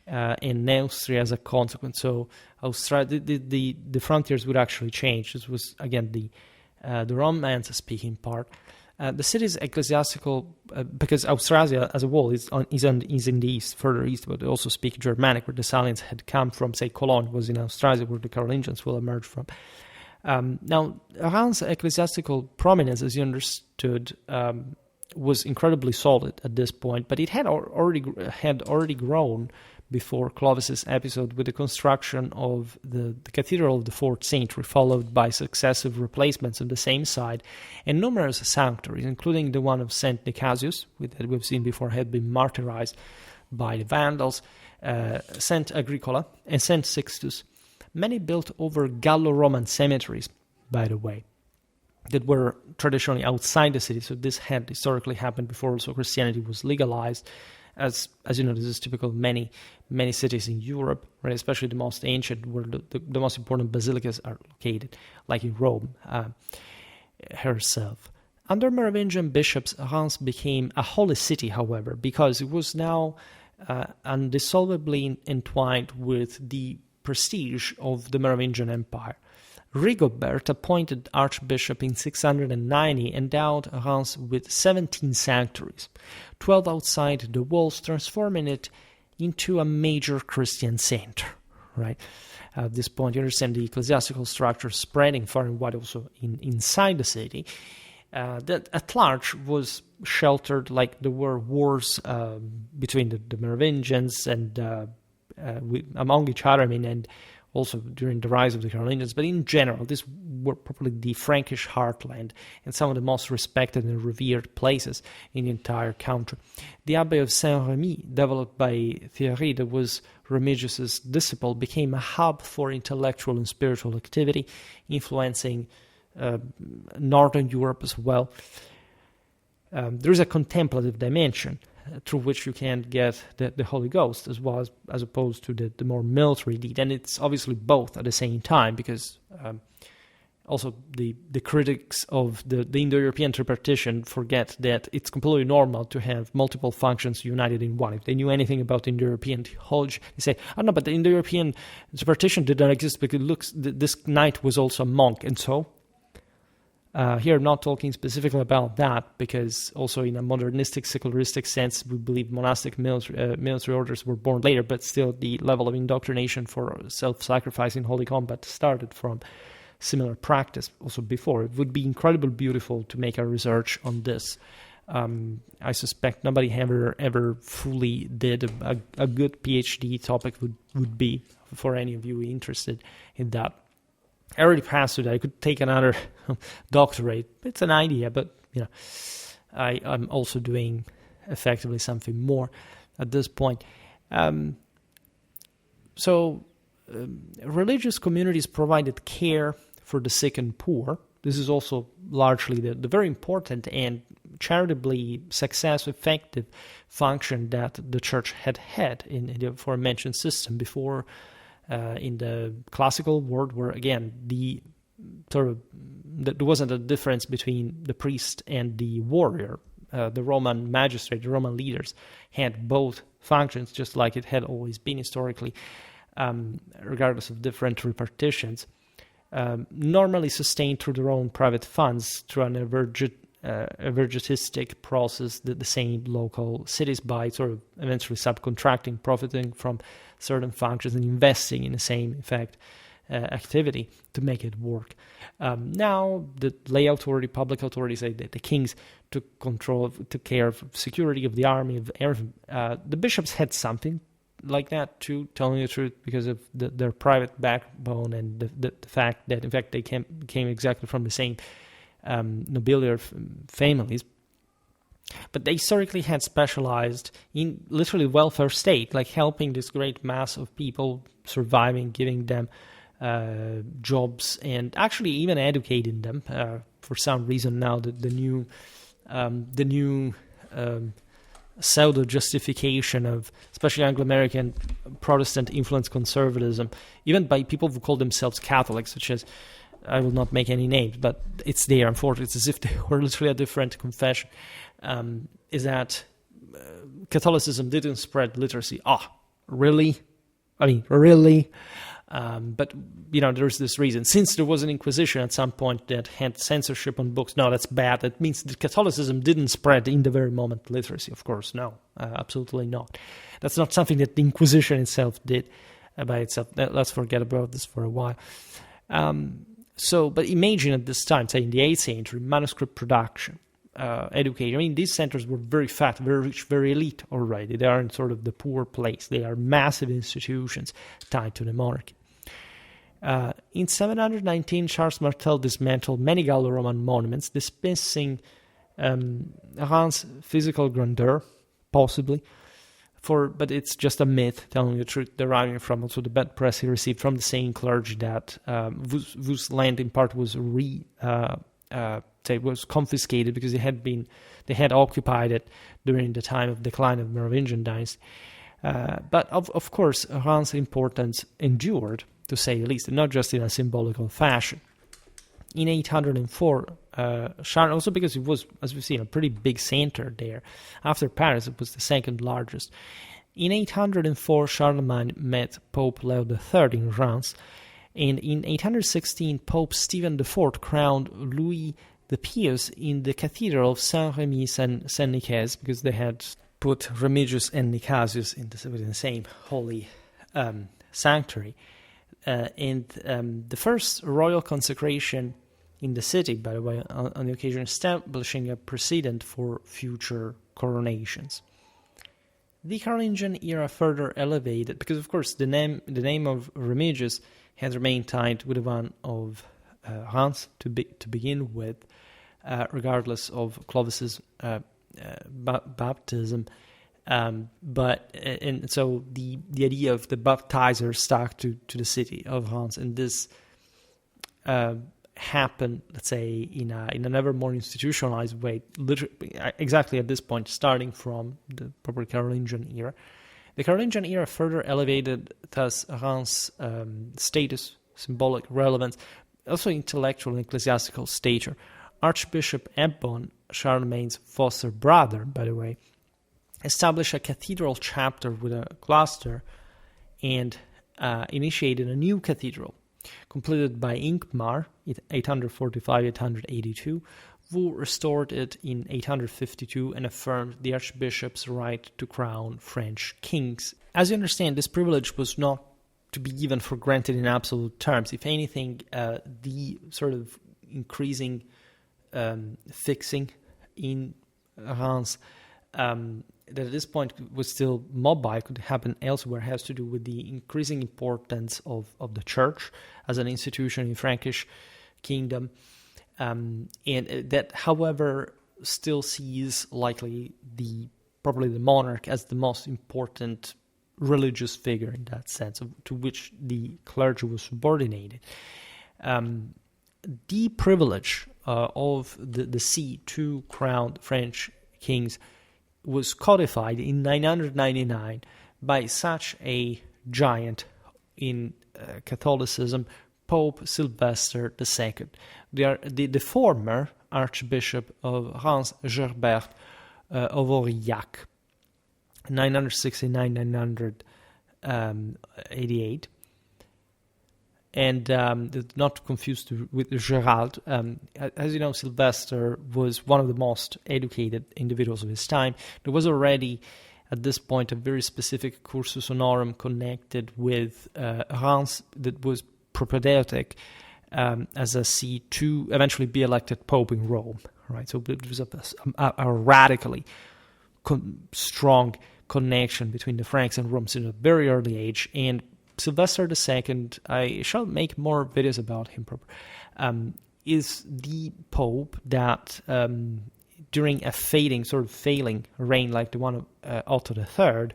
and Neustria as a consequence. So the frontiers would actually change. This was, again, the Romance-speaking part. The city's ecclesiastical, because Austrasia as a whole is in the east, further east, but they also speak Germanic, where the Salians had come from. Say, Cologne was in Austrasia, where the Carolingians will emerge from. Now, Reims' ecclesiastical prominence, as you understood, was incredibly solid at this point, but it had already grown before Clovis's episode with the construction of the Cathedral of the Fourth Century, followed by successive replacements on the same side, and numerous sanctuaries, including the one of Saint-Nicaise, that we've seen before had been martyrized by the Vandals, Saint Agricola, and Saint Sixtus, many built over Gallo-Roman cemeteries, by the way, that were traditionally outside the city. So this had historically happened before also Christianity was legalized. As you know, this is typical of many cities in Europe, right? Especially the most ancient, where the most important basilicas are located, like in Rome herself. Under Merovingian bishops, Reims became a holy city, however, because it was now undissolvably entwined with the prestige of the Merovingian Empire. Rigobert, appointed archbishop in 690, endowed Reims with 17 sanctuaries, 12 outside the walls, transforming it into a major Christian center. Right at this point, you understand the ecclesiastical structure spreading far and wide, also inside the city. That at large was sheltered, like there were wars between the Merovingians and among each other. I mean, and also during the rise of the Carolingians, but in general, these were probably the Frankish heartland and some of the most respected and revered places in the entire country. The Abbey of Saint-Remy, developed by Thierry, that was Remigius's disciple, became a hub for intellectual and spiritual activity, influencing Northern Europe as well. There is a contemplative dimension through which you can get the Holy Ghost, as opposed to the more military deed. And it's obviously both at the same time, because also the critics of the Indo-European interpretation forget that it's completely normal to have multiple functions united in one. If they knew anything about Indo-European theology, they say, oh no, but the Indo-European interpretation did not exist because this knight was also a monk, and so here, I'm not talking specifically about that, because also in a modernistic, secularistic sense, we believe monastic military orders were born later, but still the level of indoctrination for self-sacrifice in holy combat started from similar practice also before. It would be incredibly beautiful to make a research on this. I suspect nobody ever fully did. A good PhD topic would be, for any of you interested in that. I already passed it. I could take another doctorate. It's an idea, but I'm also doing effectively something more at this point. So religious communities provided care for the sick and poor. This is also largely the very important and charitably successful, effective function that the church had in the aforementioned system before. In the classical world, where again there wasn't a difference between the priest and the warrior. The Roman magistrate, the Roman leaders had both functions, just like it had always been historically, regardless of different repartitions. Normally sustained through their own private funds through an evergetistic process that the same local cities by sort of eventually subcontracting, profiting from certain functions and investing in the same, in fact, activity to make it work. Now the lay authority, public authorities, the kings took care of security of the army, of everything. The bishops had something like that too, telling the truth, because of their private backbone and the fact that in fact they came exactly from the same nobiliary families. But they historically had specialized in literally welfare state, like helping this great mass of people surviving, giving them jobs, and actually even educating them. For some reason now, the new pseudo justification of especially Anglo-American Protestant influenced conservatism, even by people who call themselves Catholics, such as, I will not make any names, but it's there, unfortunately. It's as if they were literally a different confession, is that Catholicism didn't spread literacy. Really? I mean, really? But, there's this reason. Since there was an Inquisition at some point that had censorship on books, no, that's bad. That means that Catholicism didn't spread in the very moment literacy. Of course, no, absolutely not. That's not something that the Inquisition itself did by itself. Let's forget about this for a while. But imagine at this time, say in the 8th century, manuscript production, education. I mean, these centers were very fat, very rich, very elite already. They aren't sort of the poor place. They are massive institutions tied to the monarchy. In 719, Charles Martel dismantled many Gallo-Roman monuments, dismissing Reims' physical grandeur, possibly, but it's just a myth, telling the truth, deriving from also the bad press he received from the same clergy that whose land in part was was confiscated because they had occupied it during the time of decline of Merovingian dynasty. But of course, Reims' importance endured, to say the least, and not just in a symbolical fashion. In 804, also because it was, as we've seen, a pretty big center there. After Paris, it was the second largest. In 804, Charlemagne met Pope Leo III in Reims, and in 816, Pope Stephen IV crowned Louis the Pious in the Cathedral of Saint-Remy and Saint-Nicaise, because they had put Remigius and Nicasius within the same holy sanctuary. And the first royal consecration in the city, by the way, on the occasion establishing a precedent for future coronations. The Carolingian era further elevated, because of course the name of Remigius had remained tied with the one of Reims to begin with, regardless of Clovis's baptism. So the idea of the baptizer stuck to the city of Reims, and this happened, let's say, in an ever more institutionalized way, literally exactly at this point, starting from the proper Carolingian era. The Carolingian era further elevated thus Reims' status, symbolic relevance, also intellectual and ecclesiastical stature. Archbishop Ebbon, Charlemagne's foster brother, by the way, established a cathedral chapter with a cloister and initiated a new cathedral, completed by Ingmar in 845-882, who restored it in 852 and affirmed the archbishop's right to crown French kings. As you understand, this privilege was not to be given for granted in absolute terms. If anything, the sort of increasing fixing in Reims that at this point was still mobile, could happen elsewhere, has to do with the increasing importance of the church as an institution in Frankish kingdom, and that, however, still sees likely probably the monarch as the most important religious figure in that sense, to which the clergy was subordinated. The privilege of the see to crowned French kings was codified in 999 by such a giant in Catholicism, Pope Sylvester II. The former Archbishop of Reims, Gerbert of Aurillac, 969-988. And not confused with Gerald. As you know, Sylvester was one of the most educated individuals of his time. There was already, at this point, a very specific cursus honorum connected with Reims that was propedeutic as a see to eventually be elected Pope in Rome. Right, so it was a radically strong connection between the Franks and Rome in a very early age, and Sylvester II, I shall make more videos about him, is the Pope that during a failing reign like the one of Otto III,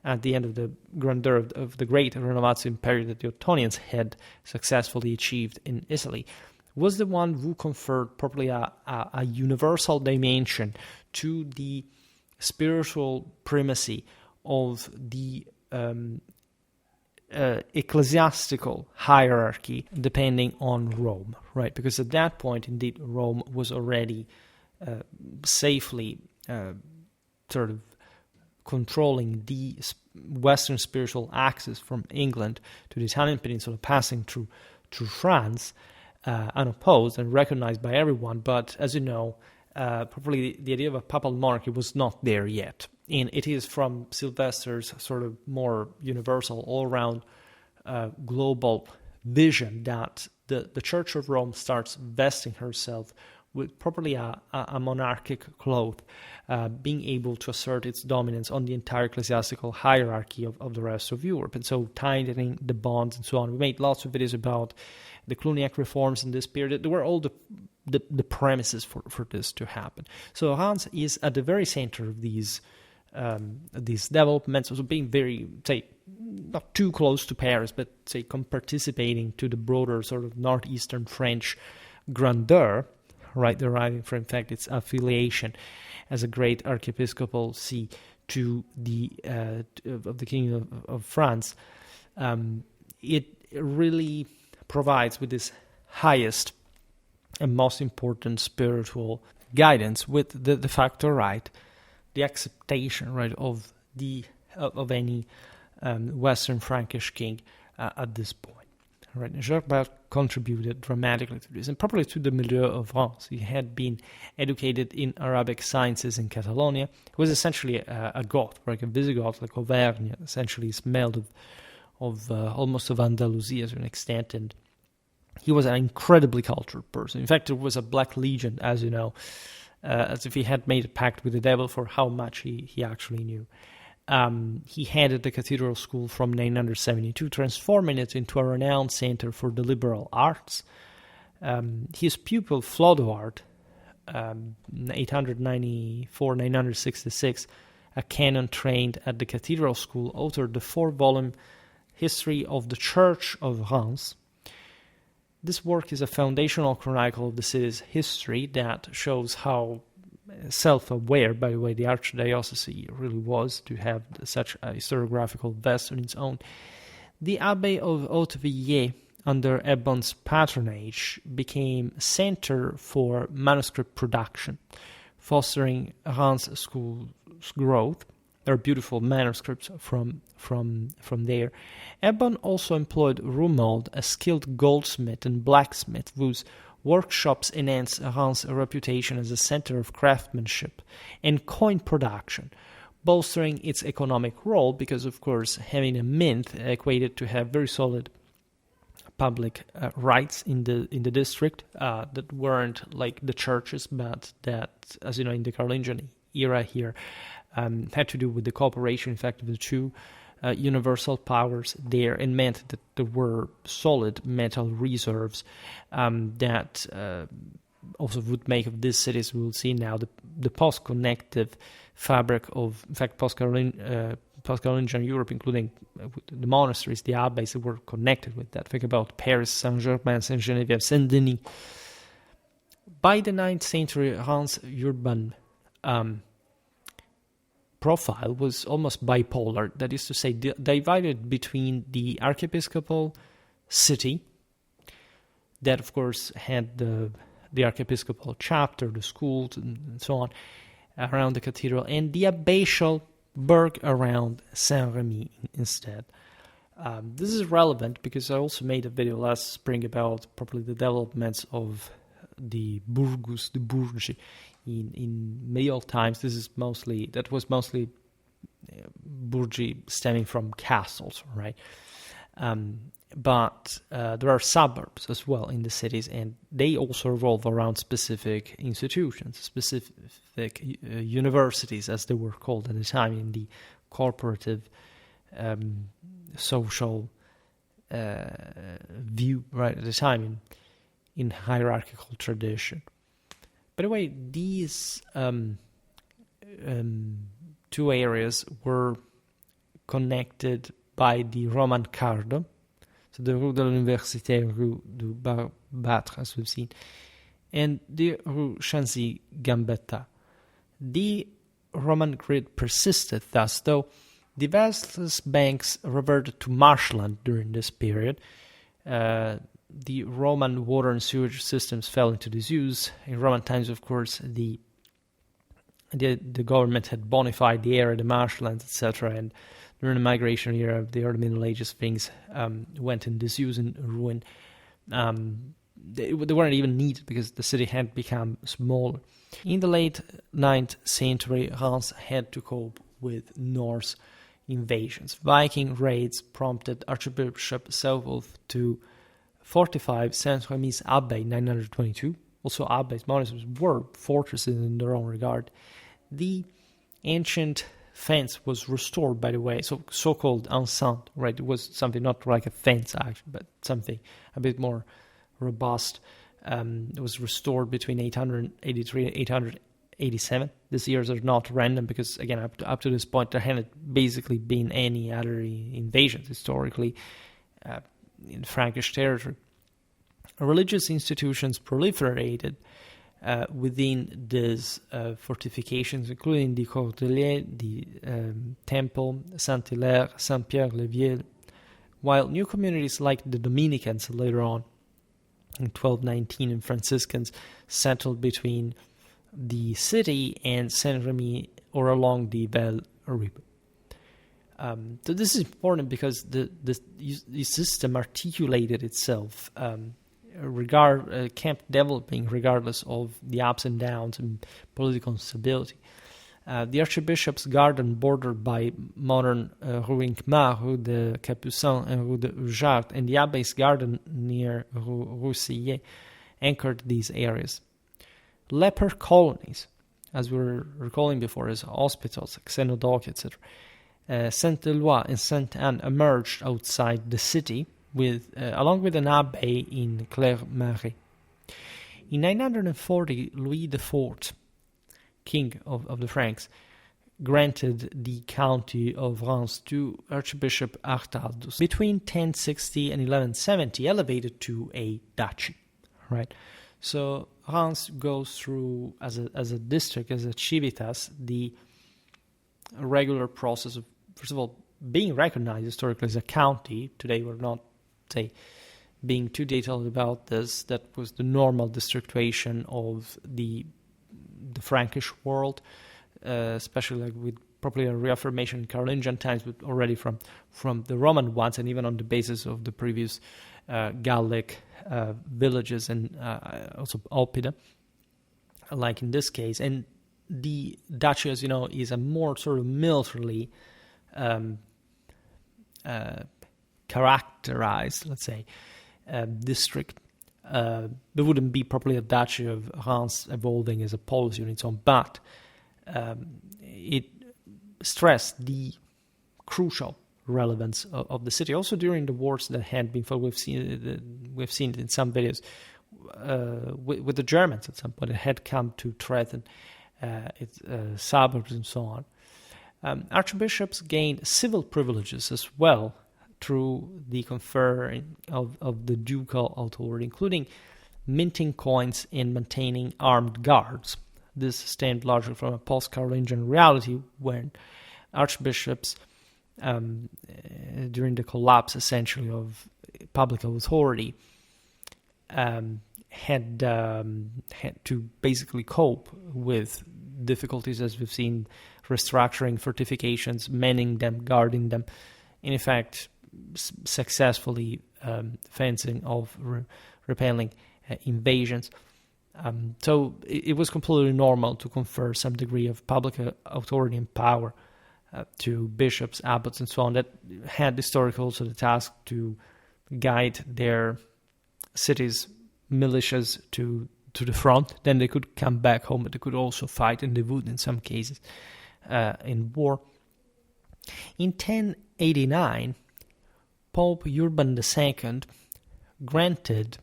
at the end of the grandeur of the great Renovatio period that the Ottonians had successfully achieved in Italy, was the one who conferred probably a universal dimension to the spiritual primacy of the ecclesiastical hierarchy depending on Rome, right? Because at that point, indeed, Rome was already safely sort of controlling the Western spiritual axis from England to the Italian peninsula, passing through France, unopposed and recognized by everyone. But as you know, probably the idea of a papal monarchy was not there yet. And it is from Sylvester's sort of more universal, all-around global vision that the Church of Rome starts vesting herself with probably a monarchic cloth, being able to assert its dominance on the entire ecclesiastical hierarchy of the rest of Europe, and so tightening the bonds and so on. We made lots of videos about the Cluniac reforms in this period. There were all the premises for this to happen. So Reims is at the very center of these developments, also being very, say, not too close to Paris, but say participating to the broader sort of northeastern French grandeur, right, deriving from, in fact, its affiliation as a great archiepiscopal see to the of the Kingdom of France. It really provides with this highest and most important spiritual guidance with the factor, right, the acceptation, right, of any Western Frankish king at this point. Right, Gerbert contributed dramatically to this, and probably to the milieu of Reims. He had been educated in Arabic sciences in Catalonia. He was essentially a Goth, like a Visigoth, like Auvergne, essentially smelled of almost of Andalusia to an extent, and he was an incredibly cultured person. In fact, there was a Black Legion, as you know, as if he had made a pact with the devil for how much he actually knew. He headed the cathedral school from 972, transforming it into a renowned center for the liberal arts. His pupil, Flodoard, 894-966, a canon trained at the cathedral school, authored the 4-volume History of the Church of Reims. This work is a foundational chronicle of the city's history that shows how self-aware, by the way, the archdiocese really was to have such a historiographical vest on its own. The Abbey of Hautevillers, under Ebbon's patronage, became a center for manuscript production, fostering Reims school's growth. There are beautiful manuscripts from there. Ebbon also employed Rumold, a skilled goldsmith and blacksmith whose workshops enhanced Reims' reputation as a center of craftsmanship and coin production, bolstering its economic role because, of course, having a mint equated to have very solid public rights in the district that weren't like the churches, but that, as you know, in the Carolingian era here, had to do with the cooperation, in fact, of the two universal powers there, and meant that there were solid metal reserves that also would make of these cities, we will see now, the post-connective fabric of, in fact, post-Carolingian Europe, including the monasteries, the abbeys that were connected with that. Think about Paris, Saint-Germain, Saint-Geneviève, Saint-Denis. By the 9th century, Reims' urban profile was almost bipolar. That is to say, divided between the archiepiscopal city, that of course had the archiepiscopal chapter, the schools, and so on, around the cathedral, and the abbatial burg around Saint-Remy instead. This is relevant because I also made a video last spring about probably the developments of the burgus, the burgi, in medieval times. That was mostly burgi stemming from castles, right? But there are suburbs as well in the cities, and they also revolve around specific institutions, specific universities, as they were called at the time, in the corporative, social view, right, at the time, in hierarchical tradition. By the way, these two areas were connected by the Roman Cardo, so the Rue de l'Université, Rue du Barbâtre, as we've seen, and the Rue Chanzy-Gambetta. The Roman grid persisted thus, though the vast banks reverted to marshland during this period. The Roman water and sewage systems fell into disuse. In Roman times, of course, the government had bonified the area, the marshlands, etc., and during the migration era of the early Middle Ages, things went in disuse and ruin. They weren't even needed because the city had become smaller. In the late 9th century, Reims had to cope with Norse invasions. Viking raids prompted Archbishop Ceolwulf to fortify Saint-Remy's Abbey in 922. Also, abbeys, monasteries were fortresses in their own regard. The ancient fence was restored, by the way, so-called enceinte, right? It was something not like a fence, actually, but something a bit more robust. It was restored between 883 and 887. These years are not random because, again, up to this point, there hadn't basically been any other invasions historically in Frankish territory. Religious institutions proliferated within these fortifications, including the Cordeliers, the Temple, Saint-Hilaire, Saint-Pierre-le-Vieux, while new communities like the Dominicans later on in 1219 and Franciscans settled between the city and Saint-Remy or along the Val Ribe. So this is important because the system articulated itself, kept developing regardless of the ups and downs and political instability. The Archbishop's garden, bordered by modern Rue Inchmar, Rue de Capucin, and Rue de Ujart, and the Abbey's garden near Rue Roussillé, anchored these areas. Leper colonies, as we were recalling before, as hospitals, Xenodoc, etc., Saint-Éloi and Sainte-Anne emerged outside the city, along with an abbey in Clermarais. In 940, Louis IV, king of the Franks, granted the county of Reims to Archbishop Artaldus. Between 1060 and 1170, elevated to a duchy, right? So Reims goes through, as a district, as a civitas, the regular process of, first of all, being recognized historically as a county. Today we're not, say, being too detailed about this. That was the normal districtuation of the Frankish world, especially like with probably a reaffirmation in Carolingian times, but already from the Roman ones, and even on the basis of the previous Gallic villages and also Oppida, like in this case. And the duchy, as you know, is a more sort of militarily characterized, let's say, district. There wouldn't be probably a duchy of Reims evolving as a policy on its own, but it stressed the crucial relevance of the city. Also during the wars that had been fought, we've seen in some videos with the Germans at some point. It had come to threaten its suburbs and so on. Archbishops gained civil privileges as well through the conferring of the ducal authority, including minting coins and maintaining armed guards. This stemmed largely from a post-Carolingian reality when archbishops, during the collapse essentially of public authority, had to basically cope with difficulties, as we've seen, restructuring fortifications, manning them, guarding them, in effect, successfully fencing off, repelling invasions. So it was completely normal to confer some degree of public authority and power to bishops, abbots, and so on, that had historically also the task to guide their cities' militias to the front. Then they could come back home, but they could also fight, and they would in some cases, in war. In 1089, Pope Urban II granted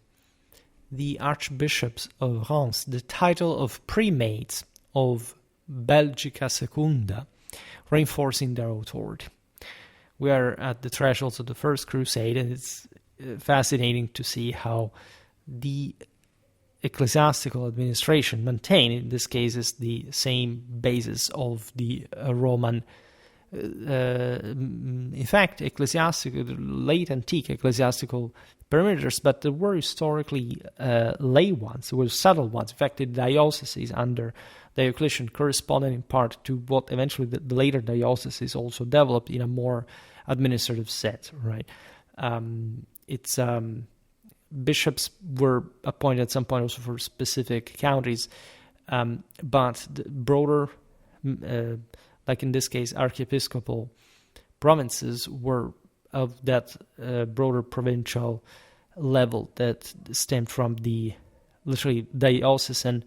the archbishops of Reims the title of primates of Belgica Secunda, reinforcing their authority. We are at the thresholds of the First Crusade, and it's fascinating to see how the ecclesiastical administration maintained, in this case, is the same basis of the Roman. In fact, ecclesiastical, late antique ecclesiastical perimeters, but there were historically lay ones, there were subtle ones. In fact, the dioceses under Diocletian corresponded in part to what eventually the later dioceses also developed in a more administrative set, right? Bishops were appointed at some point also for specific counties, but the broader, like in this case, archiepiscopal provinces were of that broader provincial level that stemmed from the literally diocesan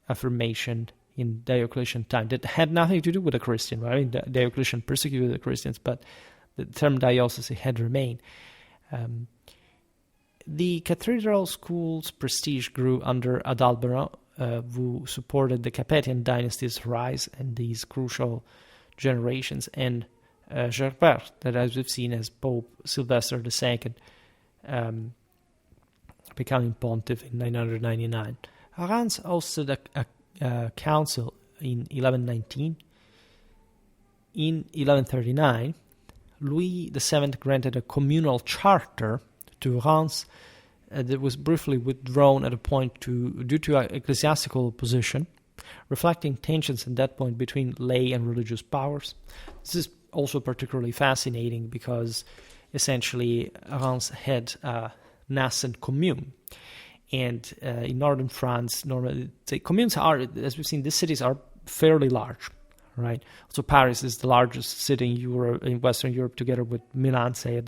affirmation in Diocletian time that had nothing to do with the Christian, right? I mean, Diocletian persecuted the Christians, but the term diocese had remained. The cathedral school's prestige grew under Adalberon, who supported the Capetian dynasty's rise in these crucial generations, and Gerbert, that as we've seen as Pope Sylvester II, becoming pontiff in 999. Reims hosted a council in 1119. In 1139, Louis VII granted a communal charter to Reims that was briefly withdrawn at a point due to ecclesiastical opposition, reflecting tensions at that point between lay and religious powers. This is also particularly fascinating because essentially Reims had a nascent commune. And in northern France, normally the communes are, as we've seen, these cities are fairly large, right? So Paris is the largest city in Europe, in Western Europe, together with Milan, say,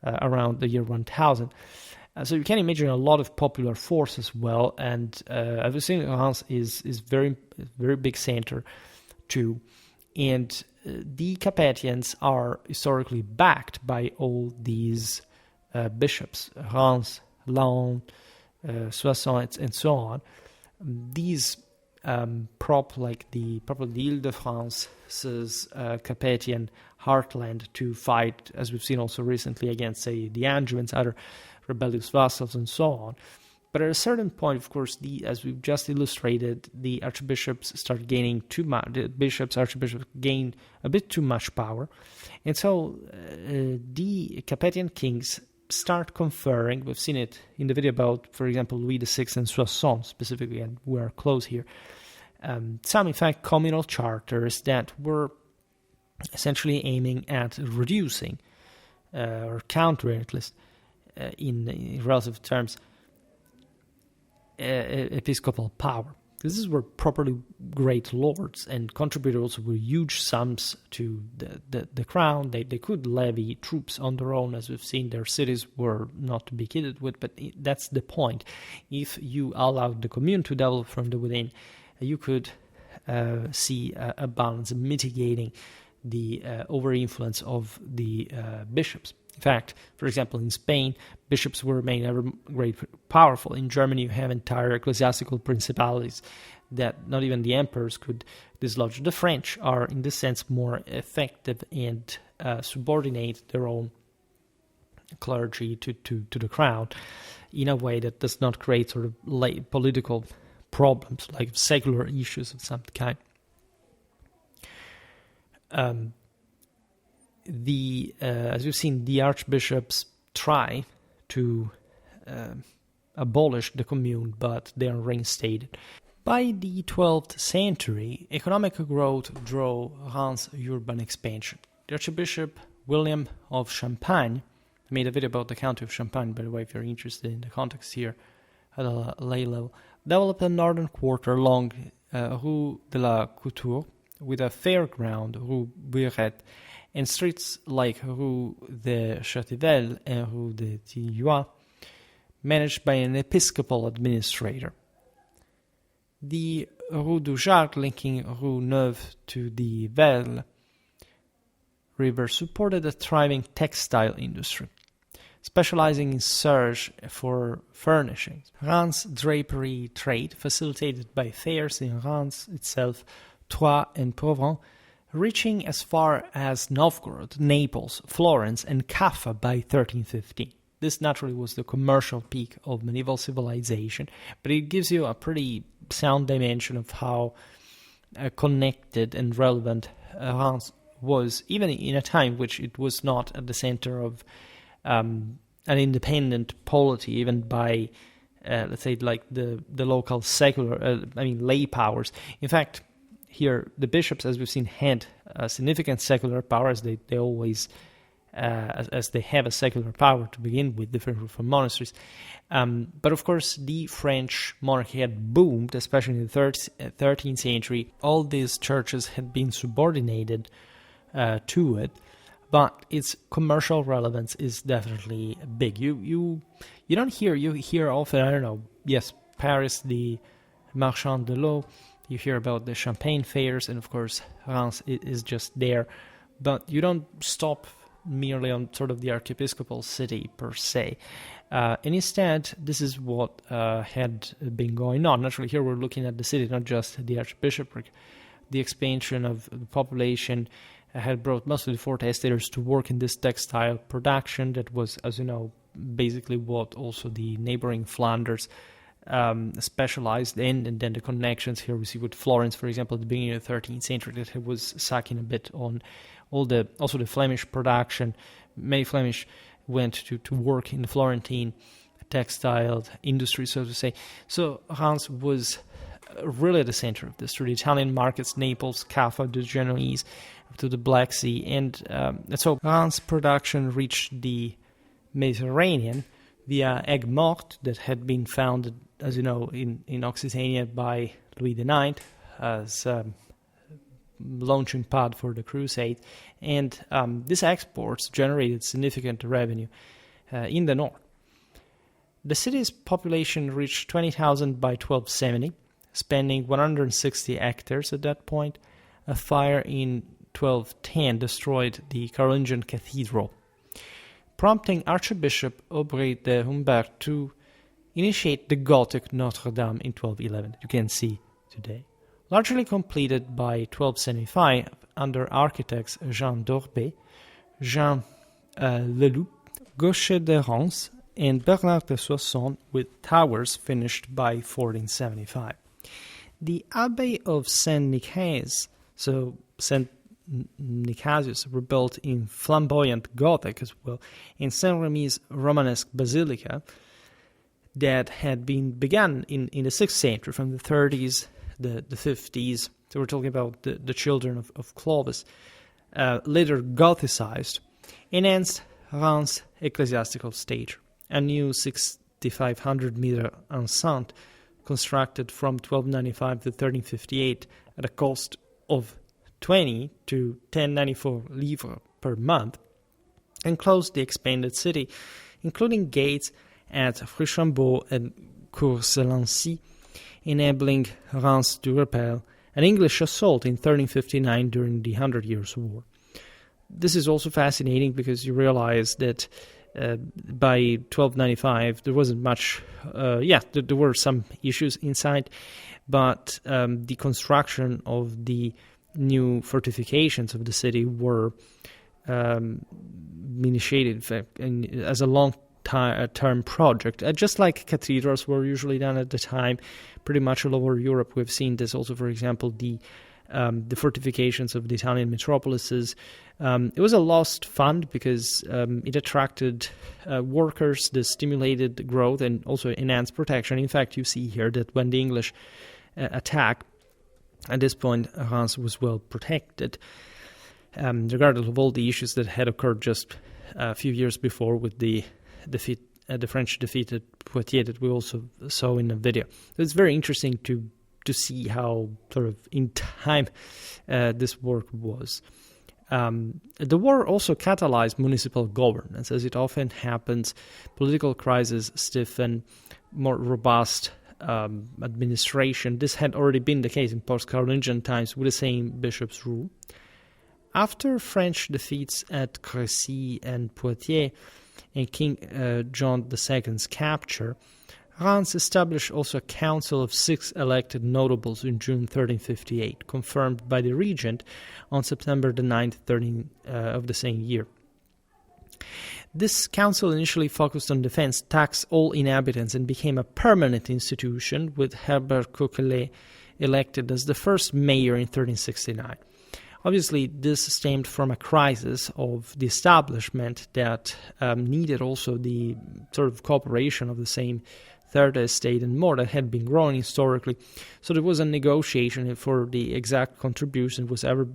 around the year 1000. So you can imagine a lot of popular force as well. And as we've seen, Reims is very big center too. And the Capetians are historically backed by all these bishops, Reims, Laon, Soissons, and so on. These like the Ile-de-France's Capetian heartland to fight, as we've seen also recently, against, say, the Angevins, other rebellious vassals, and so on. But at a certain point, of course, as we've just illustrated, the archbishops start gaining too much. The archbishops gain a bit too much power, and so the Capetian kings start conferring. We've seen it in the video about, for example, Louis VI and Soissons specifically, and we're close here. Some, in fact, communal charters that were essentially aiming at reducing or countering, at least in relative terms, episcopal power. These were properly great lords and contributed also with huge sums to the crown. They could levy troops on their own, as we've seen. Their cities were not to be kidded with, but that's the point. If you allowed the commune to develop from the within, you could see a balance mitigating the over-influence of the bishops. In fact, for example, in Spain, bishops were made ever great powerful. In Germany, you have entire ecclesiastical principalities that not even the emperors could dislodge. The French are, in this sense, more effective and subordinate their own clergy to the crown in a way that does not create sort of political problems, like secular issues of some kind. As you've seen, the archbishops try to abolish the commune, but they are reinstated. By the 12th century, economic growth drove Reims' urban expansion. The Archbishop William of Champagne, I made a video about the County of Champagne, by the way, if you're interested in the context here at a lay level, developed a northern quarter along Rue de la Couture with a fairground, Rue Buret, and streets like Rue de Châteauvel and Rue de Tilloy, managed by an episcopal administrator. The Rue du Jard, linking Rue Neuve to the Vesle River, supported a thriving textile industry, specializing in serge for furnishings. Reims' drapery trade, facilitated by fairs in Reims itself, Troyes and Provence, reaching as far as Novgorod, Naples, Florence, and Kaffa by 1315. This naturally was the commercial peak of medieval civilization, but it gives you a pretty sound dimension of how connected and relevant Reims was, even in a time which it was not at the center of an independent polity, even by, let's say, like the local secular, lay powers. In fact, here the bishops, as we've seen, had a significant secular power, as they always, as they have a secular power to begin with, different from monasteries. But of course, the French monarchy had boomed, especially in the 13th century. All these churches had been subordinated to it, but its commercial relevance is definitely big. You hear often, I don't know, yes, Paris, the Marchand de l'Eau, you hear about the Champagne fairs, and of course Reims is just there, but you don't stop merely on sort of the archiepiscopal city per se. And instead, this is what had been going on. Naturally, here we're looking at the city, not just the archbishopric. The expansion of the population had brought most of the forestaters to work in this textile production that was, as you know, basically what also the neighboring Flanders specialized in, and then the connections here we see with Florence, for example, at the beginning of the 13th century, that it was sucking a bit on also the Flemish production. Many Flemish went to work in the Florentine textile industry, so to say. So Reims was really at the center of this, through the Italian markets, Naples, Kaffa, the Genoese, to the Black Sea, and so Reims production reached the Mediterranean via Aigues Mortes, that had been founded, as you know, in Occitania by Louis IX as launching pad for the crusade, and these exports generated significant revenue in the north. The city's population reached 20,000 by 1270, spanning 160 hectares at that point. A fire in 1210 destroyed the Carolingian cathedral, prompting Archbishop Aubry de Humbert to initiate the Gothic Notre-Dame in 1211, you can see today. Largely completed by 1275 under architects Jean d'Orbay, Jean Leloup, Gaucher de Reims, and Bernard de Soissons, with towers finished by 1475. The Abbey of Saint-Nicaise, so Saint-Nicaise, rebuilt in flamboyant Gothic as well, in Saint-Remy's Romanesque Basilica, that had been begun in the 6th century, from the 30s, the 50s, so we're talking about the children of Clovis, later Gothicized, enhanced Reims' ecclesiastical stage. A new 6,500-meter enceinte, constructed from 1295 to 1358 at a cost of 20 to 1094 livres per month, enclosed the expanded city, including gates at Fruchambault and Courselancy, enabling Reims to repel an English assault in 1359 during the 100 Years' War. this is also fascinating because you realize that by 1295 there wasn't much. There were some issues inside, but the construction of the new fortifications of the city were initiated, in fact, as a long-term project, just like cathedrals were usually done at the time. Pretty much all over Europe, we've seen this also. For example, the fortifications of the Italian metropolises. It was a lost fund because it attracted workers, this stimulated growth, and also enhanced protection. In fact, you see here that when the English attacked, at this point, Reims was well protected, regardless of all the issues that had occurred just a few years before with the French defeat at Poitiers that we also saw in the video. So it's very interesting to see how sort of in time this work was. The war also catalyzed municipal governance, as it often happens. Political crises stiffen more robust administration. This had already been the case in post-Carolingian times with the same bishops' rule. After French defeats at Crécy and Poitiers and King John II's capture, Reims established also a council of 6 elected notables in June 1358, confirmed by the regent on September the 9th of the same year. This council initially focused on defense, taxed all inhabitants, and became a permanent institution, with Herbert Coquelet elected as the first mayor in 1369. Obviously, this stemmed from a crisis of the establishment that needed also the sort of cooperation of the same Third Estate and more that had been growing historically. So there was a negotiation for the exact contribution was ever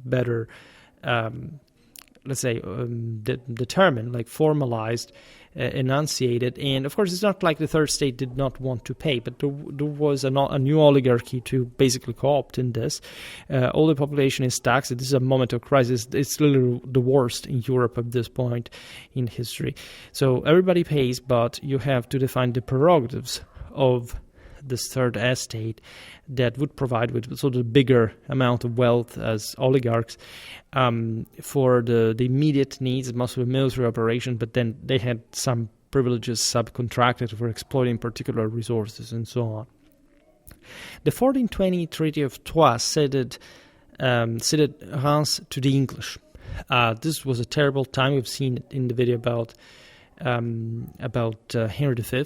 better, determined, like formalized, enunciated. And of course, it's not like the Third Estate did not want to pay, but there was a new oligarchy to basically co-opt in this. All the population is taxed. This is a moment of crisis. It's literally the worst in Europe at this point in history. So everybody pays, but you have to define the prerogatives of this Third Estate that would provide with sort of bigger amount of wealth as oligarchs for the immediate needs, mostly a military operation, but then they had some privileges subcontracted for exploiting particular resources and so on. The 1420 Treaty of Troyes ceded Reims to the English. This was a terrible time. We've seen it in the video about Henry V.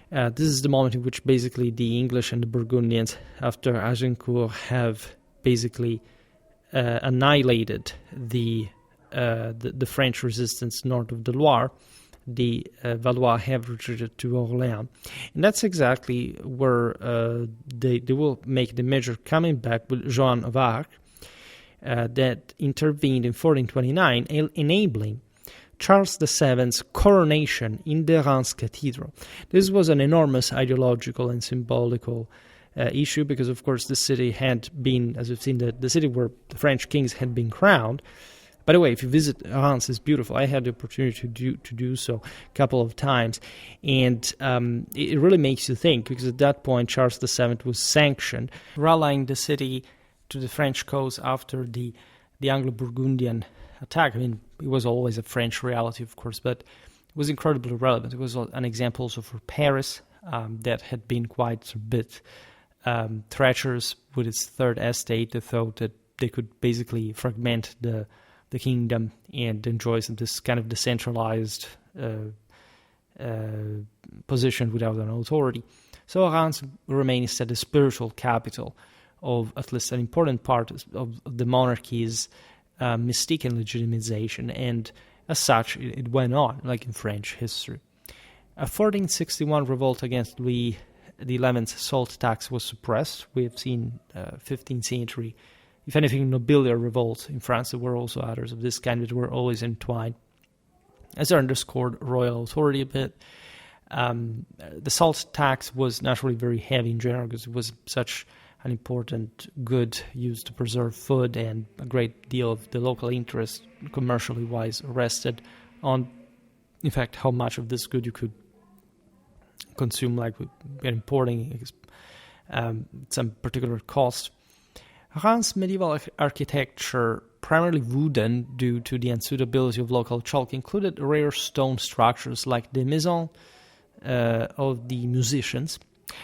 This is the moment in which basically the English and the Burgundians, after Agincourt, have basically annihilated the French resistance north of the Loire. The Valois have retreated to Orléans. And that's exactly where they will make the measure coming back with Joan of Arc that intervened in 1429, enabling Charles VII's coronation in the Reims Cathedral. This was an enormous ideological and symbolical issue because, of course, the city had been, as we've seen, the city where the French kings had been crowned. By the way, if you visit Reims, it's beautiful. I had the opportunity to do so a couple of times, and it really makes you think because at that point, Charles VII was sanctioned, rallying the city to the French cause after the Anglo-Burgundian attack. I mean, it was always a French reality, of course, but it was incredibly relevant. It was an example also for Paris that had been quite a bit treacherous with its Third Estate. They thought that they could basically fragment the kingdom and enjoy this kind of decentralized position without an authority. So Reims remains the spiritual capital of at least an important part of the monarchy's mystique and legitimization, and as such, it went on, like in French history. A 1461 revolt against Louis XI's salt tax was suppressed. We have seen 15th century, if anything, nobiliar revolts in France. There were also others of this kind that were always entwined, as they underscored royal authority a bit. The salt tax was naturally very heavy in general because it was such an important good used to preserve food, and a great deal of the local interest, commercially wise, rested on, in fact, how much of this good you could consume, like with importing some particular cost. Reims' medieval architecture, primarily wooden due to the unsuitability of local chalk, included rare stone structures like the maison of the musicians,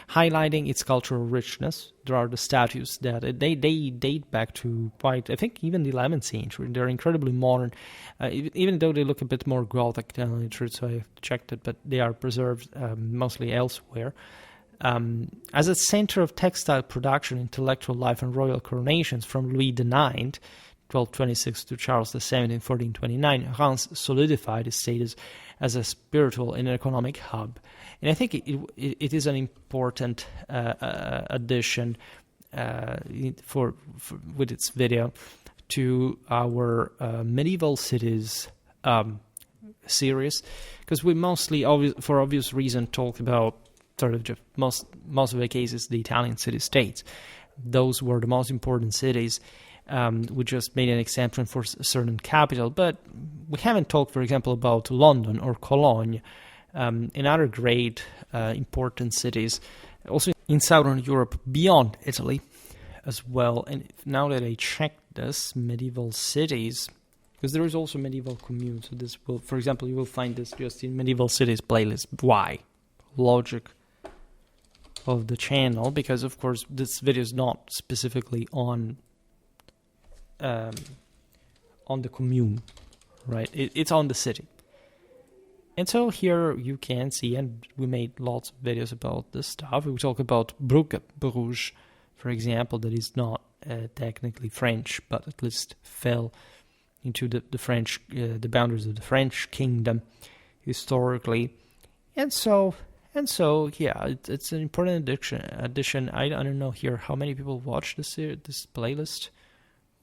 highlighting its cultural richness. There are the statues that they date back to quite, I think, even the 11th century. They're incredibly modern, even though they look a bit more Gothic, telling the truth, so I checked it, but they are preserved mostly elsewhere. As a center of textile production, intellectual life, and royal coronations from Louis IX, 1226 to Charles VII in 1429, Reims solidified its status as a spiritual and economic hub. And I think it is an important addition with its video to our medieval cities series, because we mostly, for obvious reason, talk about sort of just most of the cases the Italian city-states. Those were the most important cities. We just made an exception for a certain capital, but we haven't talked, for example, about London or Cologne, and other great important cities, also in Southern Europe beyond Italy as well. And now that I checked this, medieval cities, because there is also medieval communes, so this will, for example, you will find this just in medieval cities playlist. Why? Logic of the channel, because of course this video is not specifically on the commune, right? It's on the city. And so here you can see, and we made lots of videos about this stuff. We talk about Brugge, Bruges, for example, that is not technically French, but at least fell into the French, the boundaries of the French kingdom historically. And so yeah, it's an important addition. I don't know here how many people watch this playlist.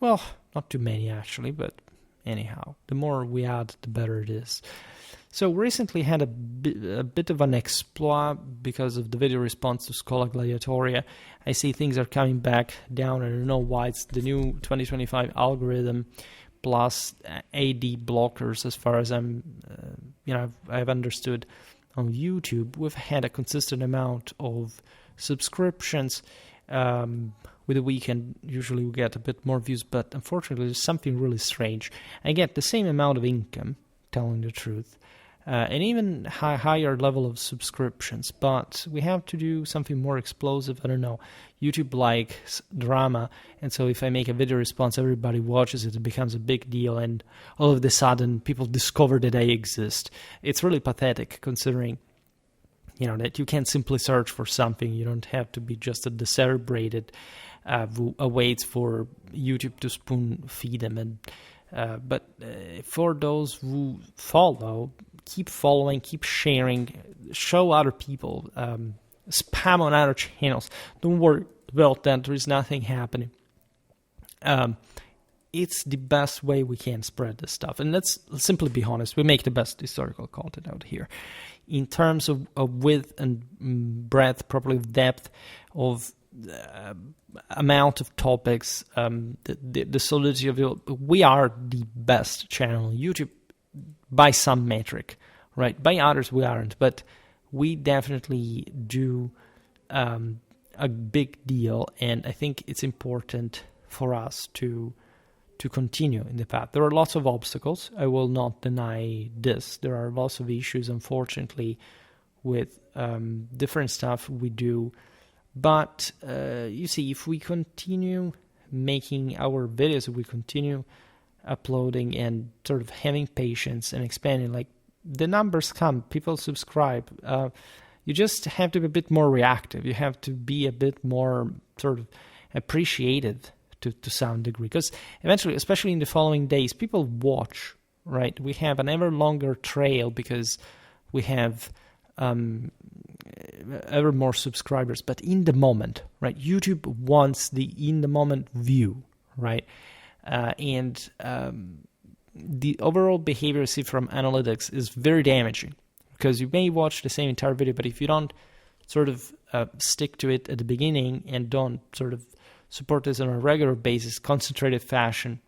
Well, not too many actually, but anyhow, the more we add, the better it is. So we recently had a bit of an exploit because of the video response to Schola Gladiatoria. I see things are coming back down. I don't know why. It's the new 2025 algorithm plus AD blockers, as far as I've understood on YouTube. We've had a consistent amount of subscriptions. With the weekend, usually we get a bit more views, but unfortunately there's something really strange. I get the same amount of income, telling the truth, and even higher level of subscriptions, but we have to do something more explosive. I don't know. YouTube likes drama, and so if I make a video response, everybody watches it, it becomes a big deal, and all of a sudden people discover that I exist. It's really pathetic, considering that you can't simply search for something. You don't have to be just a celebrated who awaits for YouTube to spoon feed them. And but for those who follow, keep following, keep sharing, show other people, spam on other channels. Don't worry about that. There is nothing happening. It's the best way we can spread this stuff. And let's simply be honest, we make the best historical content out here. In terms of width and breadth, probably depth of amount of topics, the solidity of it, we are the best channel on YouTube by some metric, right? By others we aren't, but we definitely do a big deal, and I think it's important for us to continue in the path. There are lots of obstacles. I will not deny this. There are lots of issues, unfortunately, with different stuff we do. But you see, if we continue making our videos, if we continue uploading and sort of having patience and expanding, like the numbers come, people subscribe. You just have to be a bit more reactive. You have to be a bit more sort of appreciative to some degree, because eventually, especially in the following days, people watch, right? We have an ever longer trail because we have ever more subscribers, but in the moment, right? YouTube wants the in the moment view, right? And the overall behavior you see from analytics is very damaging, because you may watch the same entire video, but if you don't sort of stick to it at the beginning and don't sort of support this on a regular basis, concentrated fashion,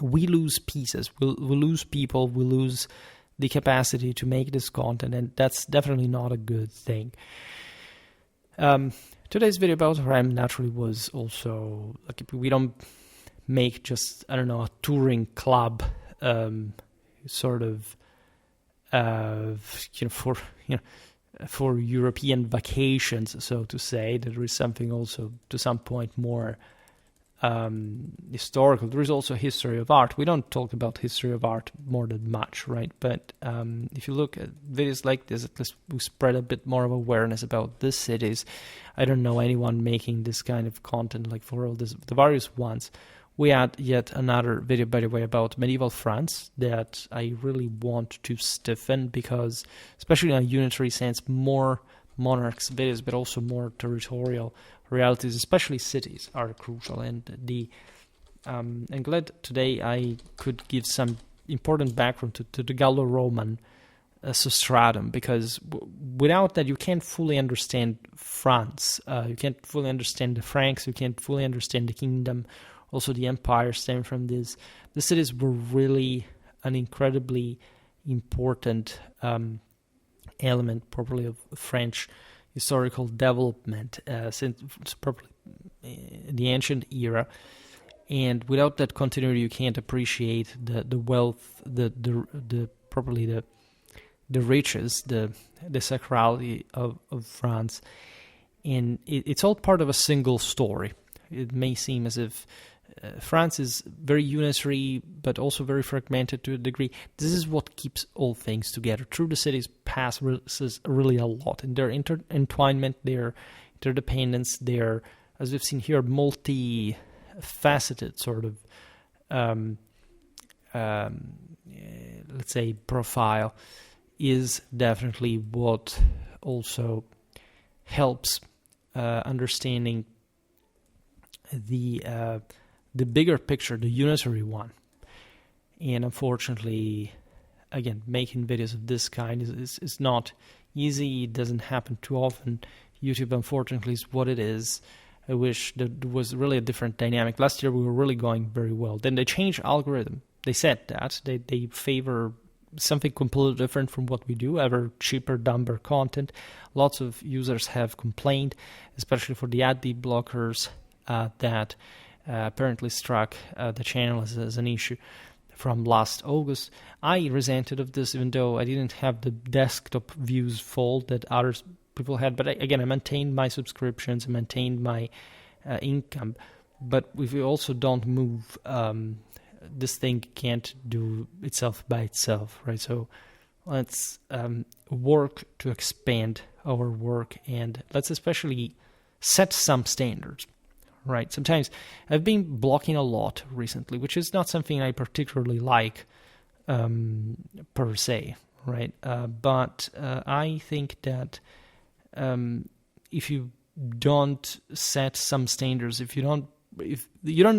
we lose pieces, we'll lose people, we lose the capacity to make this content, and that's definitely not a good thing. Today's video about Reims naturally was also, like, we don't make just, I don't know, a touring club sort of for European vacations, so to say. There is something also to some point more historical. There is also history of art. We don't talk about history of art more than much, right? But if you look at videos like this, at least we spread a bit more of awareness about these cities. I don't know anyone making this kind of content like for all the various ones. We had yet another video, by the way, about medieval France that I really want to stiffen because, especially in a unitary sense, more monarchs videos, but also more territorial realities, especially cities, are crucial. And I'm glad today I could give some important background to the Gallo-Roman substratum, because without that you can't fully understand France. You can't fully understand the Franks. You can't fully understand the kingdom. Also, the empire stem from this. The cities were really an incredibly important element, probably, of French historical development since probably the ancient era. And without that continuity, you can't appreciate the wealth, the riches, the sacrality of France. And it's all part of a single story. It may seem as if France is very unitary, but also very fragmented to a degree. This is what keeps all things together. Through the cities passes really a lot, and their intertwinement, their interdependence, their, as we've seen here, multi-faceted sort of, let's say, profile is definitely what also helps understanding the bigger picture, the unitary one. And unfortunately, again, making videos of this kind is not easy. It doesn't happen too often. YouTube, unfortunately, is what it is. I wish there was really a different dynamic. Last year we were really going very well. Then they changed algorithm. They said that they favor something completely different from what we do, ever cheaper, dumber content. Lots of users have complained, especially for the ad blockers that apparently struck the channel as an issue from last August. I resented of this, even though I didn't have the desktop views full that other people had. But I maintained my subscriptions, I maintained my income. But if we also don't move, this thing can't do itself by itself, right? So let's work to expand our work, and let's especially set some standards. Right. Sometimes I've been blocking a lot recently, which is not something I particularly like per se. Right. But I think that if you don't set some standards, if you don't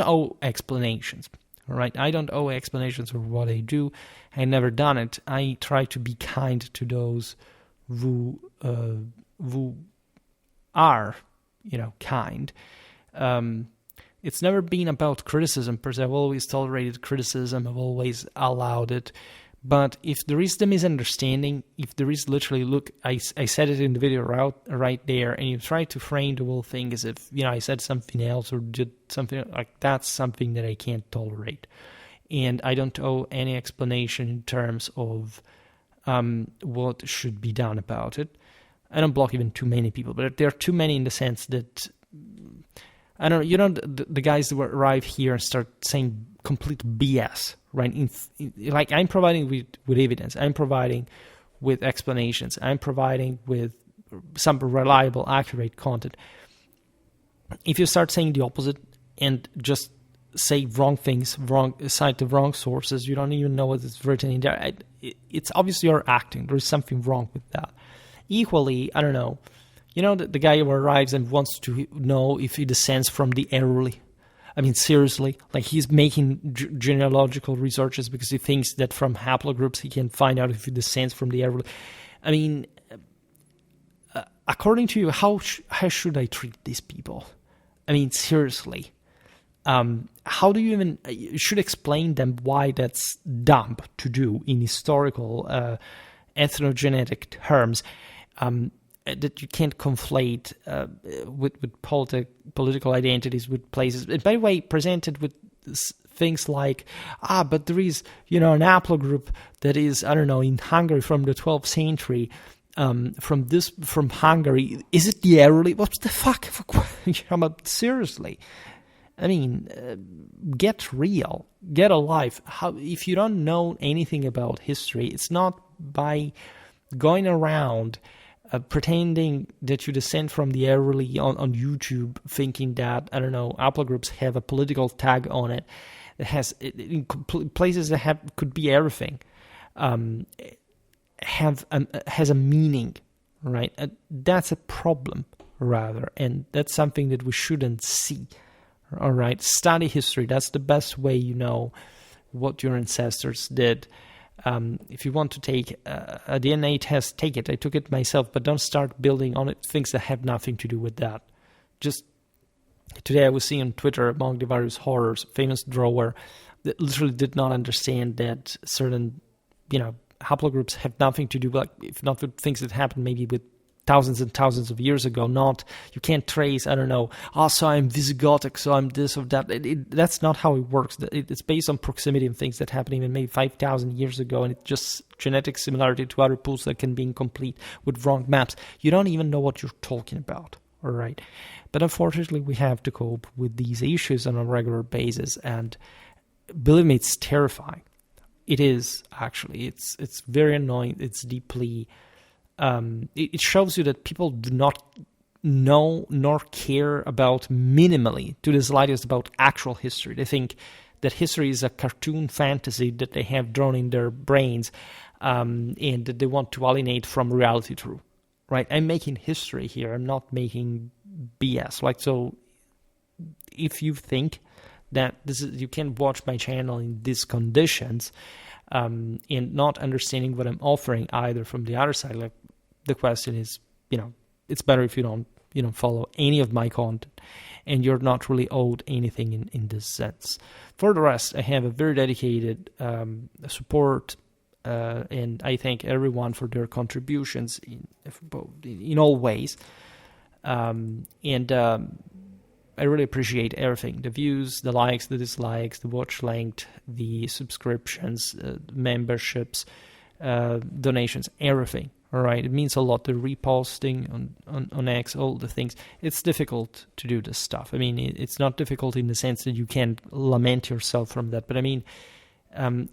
owe explanations. Right. I don't owe explanations for what I do. I never done it. I try to be kind to those who are, kind. It's never been about criticism per se. I've always tolerated criticism. I've always allowed it. But if there is the misunderstanding, if there is literally, look, I said it in the video right there, and you try to frame the whole thing as if, I said something else or did something like, that's something that I can't tolerate. And I don't owe any explanation in terms of what should be done about it. I don't block even too many people, but there are too many in the sense that, I don't know, the guys that arrive here and start saying complete BS, right? Like, I'm providing with evidence. I'm providing with explanations. I'm providing with some reliable, accurate content. If you start saying the opposite and just say wrong things, cite the wrong sources, you don't even know what is written in there, it's obviously you're acting. There is something wrong with that. Equally, I don't know, the guy who arrives and wants to know if he descends from the early. I mean, seriously, like, he's making genealogical researches because he thinks that from haplogroups he can find out if he descends from the early. I mean, according to you, how should I treat these people? I mean, seriously, how do you even? You should explain them why that's dumb to do in historical, ethnogenetic terms. that you can't conflate with political identities with places. And by the way, presented with things like, but there is, an haplogroup that is, I don't know, in Hungary from the 12th century, from Hungary. Is it the early? What the fuck? Seriously. I mean, get real, get alive. If you don't know anything about history, it's not by going around pretending that you descend from the early on YouTube, thinking that, I don't know, haplogroups have a political tag on it. It has in places that could be everything. Has a meaning, right? That's a problem, rather, and that's something that we shouldn't see. All right, study history. That's the best way you know what your ancestors did. If you want to take a DNA test, take it. I took it myself, but don't start building on it things that have nothing to do with that. Just today I was seeing on Twitter, among the various horrors, famous drawer that literally did not understand that certain, haplogroups have nothing to do, if not with things that happened maybe with thousands and thousands of years ago. You can't trace, I don't know, so I'm Visigothic, so I'm this or that. That's not how it works. It's based on proximity and things that happened even maybe 5,000 years ago, and it's just genetic similarity to other pools that can be incomplete with wrong maps. You don't even know what you're talking about, all right? But unfortunately, we have to cope with these issues on a regular basis, and believe me, it's terrifying. It is, actually. It's very annoying. It's deeply... it shows you that people do not know nor care about minimally to the slightest about actual history. They think that history is a cartoon fantasy that they have drawn in their brains, and that they want to alienate from reality through. Right? I'm making history here. I'm not making BS. So if you think that you can watch my channel in these conditions, and not understanding what I'm offering either from the other side, the question is, it's better if you don't follow any of my content, and you're not really owed anything in this sense. For the rest, I have a very dedicated support, and I thank everyone for their contributions in all ways. I really appreciate everything: the views, the likes, the dislikes, the watch length, the subscriptions, memberships, donations, everything. All right, it means a lot. The reposting on X, all the things. It's difficult to do this stuff. I mean, it's not difficult in the sense that you can lament yourself from that. But I mean,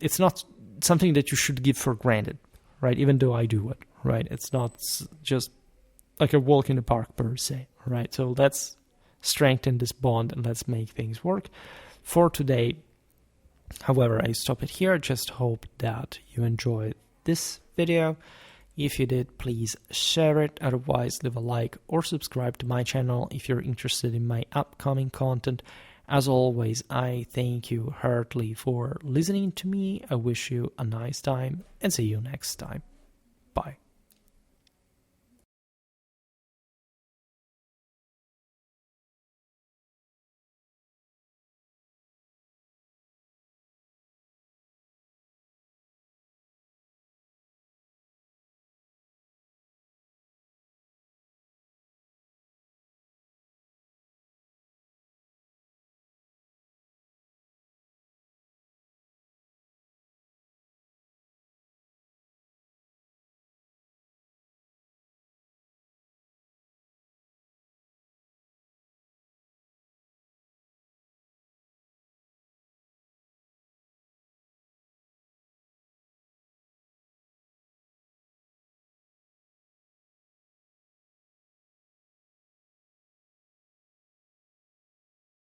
it's not something that you should give for granted, right? Even though I do it, right? It's not just like a walk in the park per se, right? So let's strengthen this bond and let's make things work. For today, however, I stop it here. Just hope that you enjoyed this video. If you did, please share it. Otherwise, leave a like or subscribe to my channel if you're interested in my upcoming content. As always, I thank you heartily for listening to me. I wish you a nice time and see you next time. Bye.